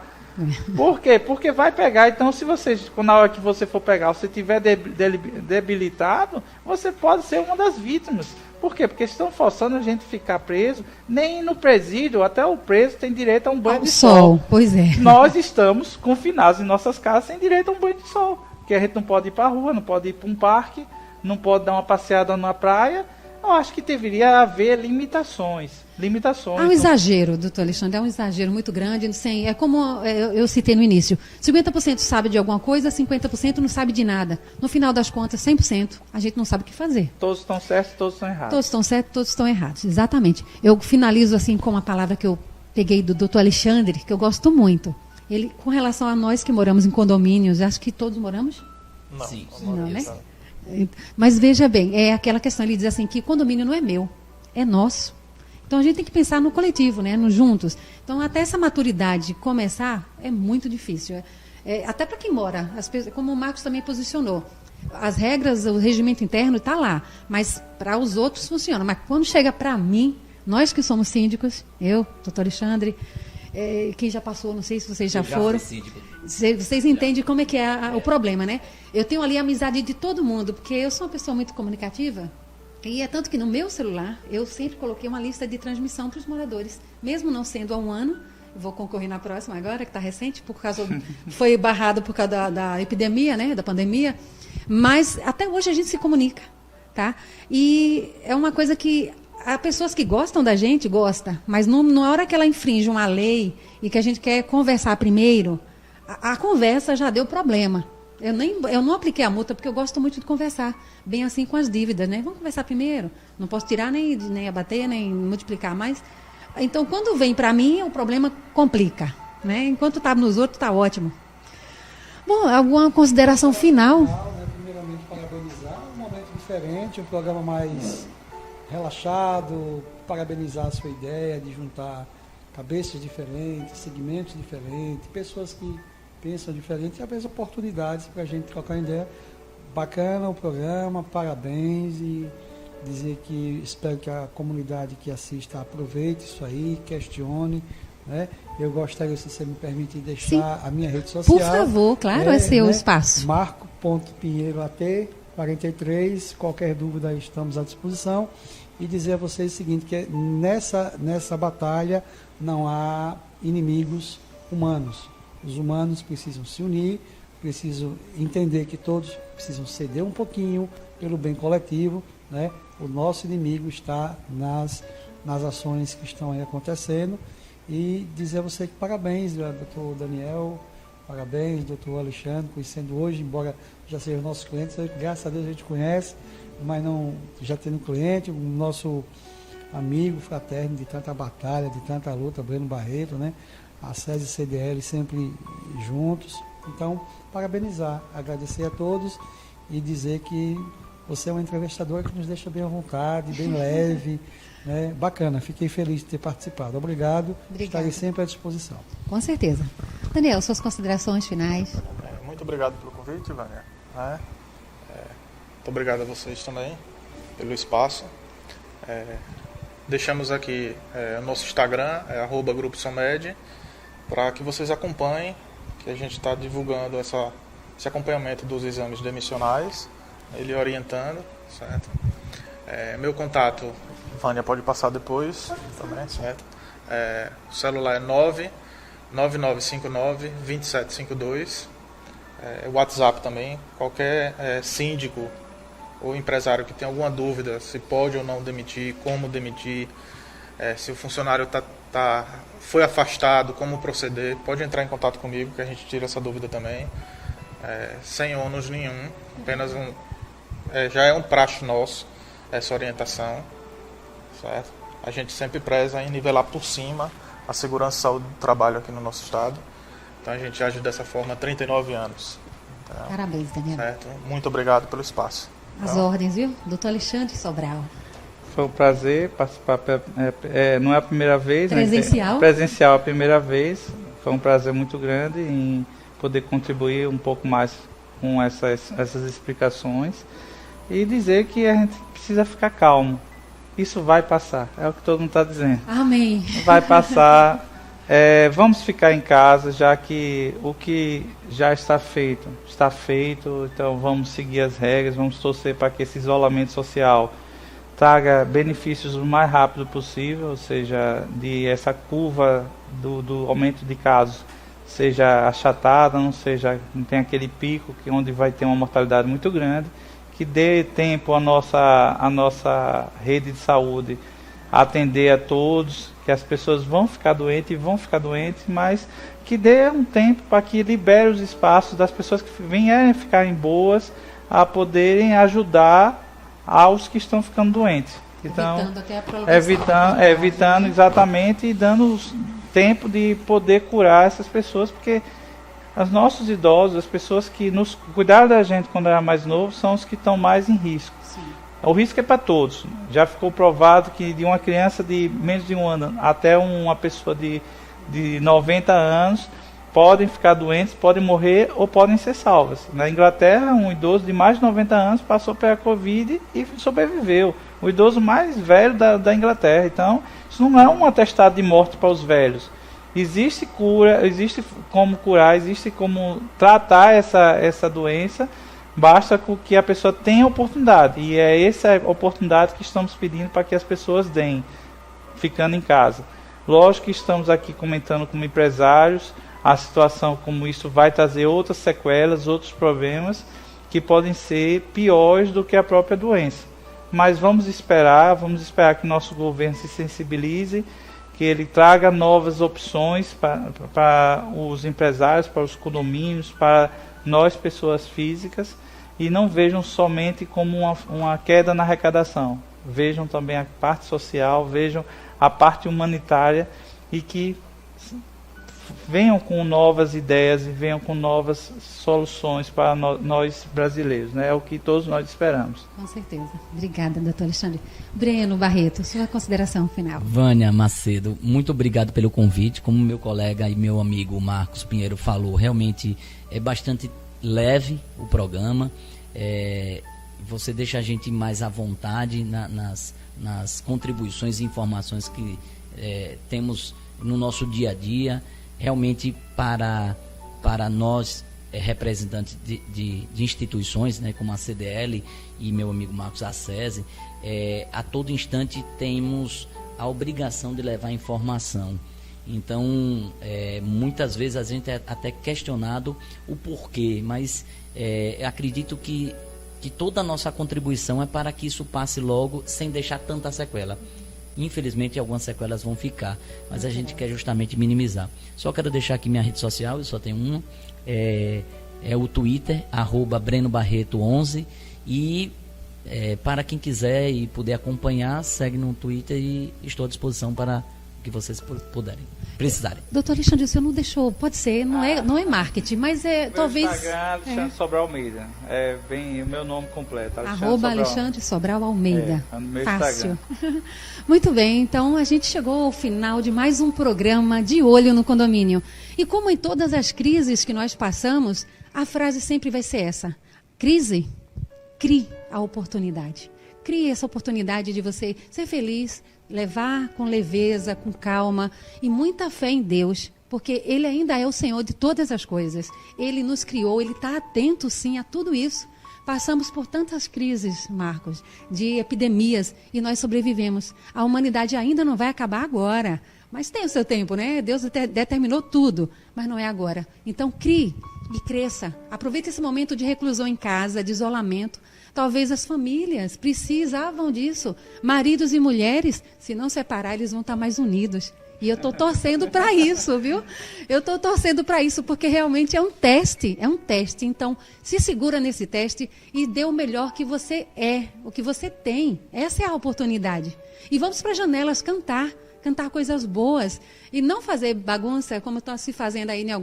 Por quê? Porque vai pegar. Então, se você, na hora que você for pegar, você estiver debilitado, você pode ser uma das vítimas. Por quê? Porque estão forçando a gente a ficar preso. Nem no presídio, até o preso tem direito a um banho de sol. Pois é. Nós estamos confinados em nossas casas sem direito a um banho de sol. Porque a gente não pode ir para a rua, não pode ir para um parque, não pode dar uma passeada na praia. Eu acho que deveria haver limitações. Há um exagero, doutor Alexandre, é um exagero muito grande. É como eu citei no início, 50% sabe de alguma coisa, 50% não sabe de nada. No final das contas, 100%, a gente não sabe o que fazer. Todos estão certos, todos estão errados. Todos estão certos, todos estão errados, exatamente. Eu finalizo assim com uma palavra que eu peguei do doutor Alexandre, que eu gosto muito. Ele, com relação a nós que moramos em condomínios, acho que todos moramos? Não. Sim. Não, né? Mas veja bem, é aquela questão, ele diz assim, que condomínio não é meu, é nosso. Então a gente tem que pensar no coletivo, né, no juntos. Então até essa maturidade começar é muito difícil. Até para quem mora, como o Marcos também posicionou, as regras, o regimento interno está lá, mas para os outros funciona. Mas quando chega para mim, nós que somos síndicos, eu, doutor Alexandre, quem já passou, não sei se vocês já foram. Vocês entendem como é que é o problema, né? Eu tenho ali a amizade de todo mundo, porque eu sou uma pessoa muito comunicativa. E é tanto que no meu celular, eu sempre coloquei uma lista de transmissão para os moradores. Mesmo não sendo há um ano, eu vou concorrer na próxima agora, que está recente, foi barrado por causa da epidemia, né, da pandemia. Mas até hoje a gente se comunica, tá? E é uma coisa que há pessoas que gostam da gente, mas na hora que ela infringe uma lei e que a gente quer conversar primeiro, a conversa já deu problema. Eu não apliquei a multa porque eu gosto muito de conversar, bem assim com as dívidas, né? Vamos conversar primeiro, não posso tirar nem abater, nem multiplicar mais. Então, quando vem para mim, o problema complica, né? Enquanto está nos outros, está ótimo. Bom, alguma consideração final? Primeiramente, parabenizar, um momento diferente, um programa mais relaxado, parabenizar a sua ideia de juntar cabeças diferentes, segmentos diferentes, pessoas que pensam diferente e às vezes oportunidades para a gente trocar ideia. Bacana o programa, parabéns, e dizer que espero que a comunidade que assista aproveite isso aí, questione, né? Eu gostaria, se você me permitir, deixar a minha rede social. Por favor, claro, é seu espaço. Marco.pinheiro.at43, qualquer dúvida estamos à disposição. E dizer a vocês o seguinte, que nessa batalha não há inimigos humanos. Os humanos precisam se unir, precisam entender que todos precisam ceder um pouquinho pelo bem coletivo, né? O nosso inimigo está nas ações que estão aí acontecendo. E dizer a você que parabéns, doutor Daniel, parabéns, doutor Alexandre, conhecendo hoje, embora já sejam nossos clientes, graças a Deus a gente conhece, mas não já tendo cliente, o nosso amigo fraterno de tanta batalha, de tanta luta, Breno Barreto, né? A SESI e CDL sempre juntos. Então, parabenizar, agradecer a todos e dizer que você é uma entrevistadora que nos deixa bem à vontade, bem leve, né? Bacana, fiquei feliz de ter participado. Obrigado. Estarei sempre à disposição. Com certeza. Daniel, suas considerações finais. Muito obrigado pelo convite, Vânia. Muito obrigado a vocês também pelo espaço. Deixamos aqui o nosso Instagram, @Grupo Somed. para que vocês acompanhem, que a gente está divulgando esse acompanhamento dos exames demissionais, ele orientando, certo? Meu contato, Vânia pode passar depois também, certo? O celular é 99959-2752. O WhatsApp também, qualquer síndico ou empresário que tenha alguma dúvida se pode ou não demitir, como demitir, se o funcionário foi afastado, como proceder, pode entrar em contato comigo que a gente tira essa dúvida também, sem ônus nenhum, apenas já é um praxe nosso essa orientação, certo? A gente sempre preza em nivelar por cima a segurança e saúde do trabalho aqui no nosso estado, então a gente age dessa forma há 39 anos. Tá? Parabéns, Daniel. Certo? Muito obrigado pelo espaço. As ordens, viu? Doutor Alexandre Sobral. Foi um prazer participar, não é a primeira vez. Presencial? Né? Presencial a primeira vez. Foi um prazer muito grande em poder contribuir um pouco mais com essas explicações e dizer que a gente precisa ficar calmo. Isso vai passar, é o que todo mundo está dizendo. Amém. Vai passar. Vamos ficar em casa, já que o que já está feito, então vamos seguir as regras, vamos torcer para que esse isolamento social traga benefícios o mais rápido possível, ou seja, essa curva do aumento de casos seja achatada, não tenha aquele pico onde vai ter uma mortalidade muito grande, que dê tempo à nossa rede de saúde atender a todos, que as pessoas vão ficar doentes, mas que dê um tempo para que libere os espaços das pessoas que vierem ficarem boas a poderem ajudar aos que estão ficando doentes. Então, evitando até a prolongação. Evitando exatamente e dando tempo de poder curar essas pessoas, porque os nossos idosos, as pessoas que nos cuidaram da gente quando era mais novo, são os que estão mais em risco. Sim. O risco é para todos. Já ficou provado que de uma criança de menos de 1 ano até uma pessoa de 90 anos podem ficar doentes, podem morrer ou podem ser salvas. Na Inglaterra, um idoso de mais de 90 anos passou pela Covid e sobreviveu. O idoso mais velho da Inglaterra. Então, isso não é um atestado de morte para os velhos. Existe cura, existe como curar, existe como tratar essa doença. Basta que a pessoa tenha oportunidade. E é essa oportunidade que estamos pedindo para que as pessoas deem, ficando em casa. Lógico que estamos aqui comentando como empresários a situação, como isso vai trazer outras sequelas, outros problemas que podem ser piores do que a própria doença. Mas vamos esperar que nosso governo se sensibilize, que ele traga novas opções para os empresários, para os condomínios, para nós, pessoas físicas, e não vejam somente como uma queda na arrecadação. Vejam também a parte social, vejam a parte humanitária e que venham com novas ideias e venham com novas soluções para nós brasileiros, né? É o que todos nós esperamos. Com certeza. Obrigada, doutor Alexandre. Breno Barreto, sua consideração final. Vânia Macedo, muito obrigado pelo convite. Como meu colega e meu amigo Marcos Pinheiro falou, realmente é bastante leve o programa. Você deixa a gente mais à vontade nas contribuições e informações que temos no nosso dia a dia. Realmente para nós representantes de instituições, né, como a CDL e meu amigo Marcos Acese, a todo instante temos a obrigação de levar informação. Então, muitas vezes a gente é até questionado o porquê, mas acredito que toda a nossa contribuição é para que isso passe logo sem deixar tanta sequela. Infelizmente, algumas sequelas vão ficar, mas a gente quer justamente minimizar. Só quero deixar aqui minha rede social, eu só tenho uma, é o Twitter, @BrenoBarreto11, e para quem quiser e puder acompanhar, segue no Twitter e estou à disposição para o que vocês precisarem. Doutor Alexandre, o senhor não deixou, pode ser, não é marketing, mas talvez... Instagram, Alexandre Sobral Almeida, vem o meu nome completo, Alexandre Sobral Almeida, no meu fácil. Muito bem, então a gente chegou ao final de mais um programa De Olho no Condomínio. E como em todas as crises que nós passamos, a frase sempre vai ser essa: crise, crie a oportunidade. Crie essa oportunidade de você ser feliz, levar com leveza, com calma e muita fé em Deus porque Ele ainda é o Senhor de todas as coisas. Ele nos criou, Ele está atento sim a tudo isso. Passamos por tantas crises, Marcos, de epidemias, e nós sobrevivemos. A humanidade ainda não vai acabar agora, mas tem o seu tempo, né? Deus determinou tudo, mas não é agora. Então crie e cresça. Aproveite esse momento de reclusão em casa, de isolamento. Talvez as famílias precisavam disso. Maridos e mulheres, se não separar, eles vão estar mais unidos. E eu estou torcendo para isso, viu? Eu estou torcendo para isso, porque realmente é um teste. Então, se segura nesse teste e dê o melhor que você é, o que você tem. Essa é a oportunidade. E vamos para as janelas cantar coisas boas e não fazer bagunça como está se fazendo aí na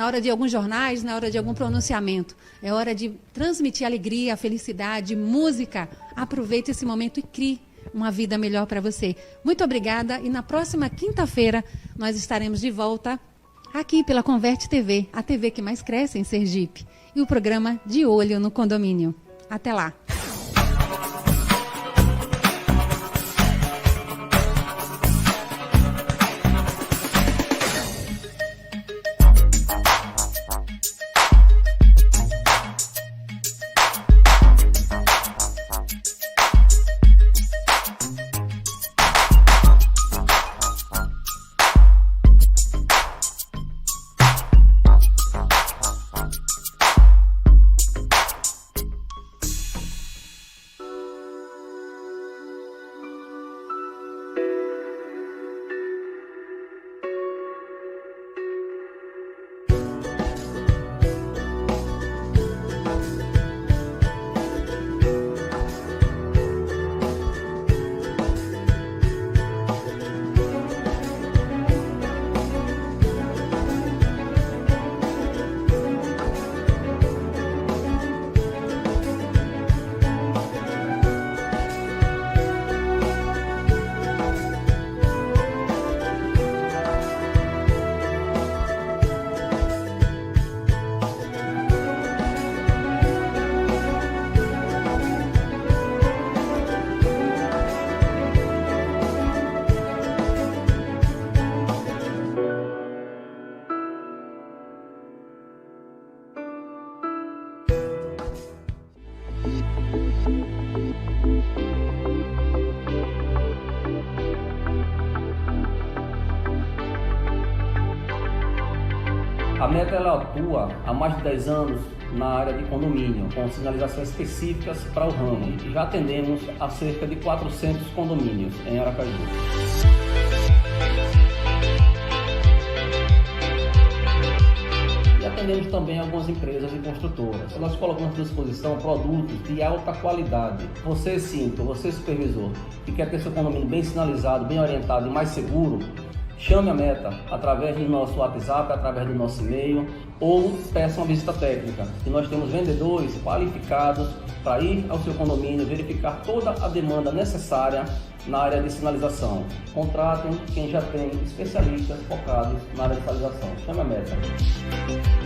hora de alguns jornais, na hora de algum pronunciamento. É hora de transmitir alegria, felicidade, música. Aproveite esse momento e crie uma vida melhor para você. Muito obrigada e na próxima quinta-feira nós estaremos de volta aqui pela Converte TV, a TV que mais cresce em Sergipe, e o programa De Olho no Condomínio. Até lá! A Meta ela atua há mais de 10 anos na área de condomínio, com sinalizações específicas para o ramo. Já atendemos a cerca de 400 condomínios em Aracaju. E atendemos também algumas empresas e construtoras. Nós colocamos à disposição produtos de alta qualidade. Você, síndico, você, supervisor, que quer ter seu condomínio bem sinalizado, bem orientado e mais seguro, chame a Meta através do nosso WhatsApp, através do nosso e-mail, ou peça uma visita técnica. E nós temos vendedores qualificados para ir ao seu condomínio, verificar toda a demanda necessária na área de sinalização. Contratem quem já tem especialistas focados na área de sinalização. Chame a Meta.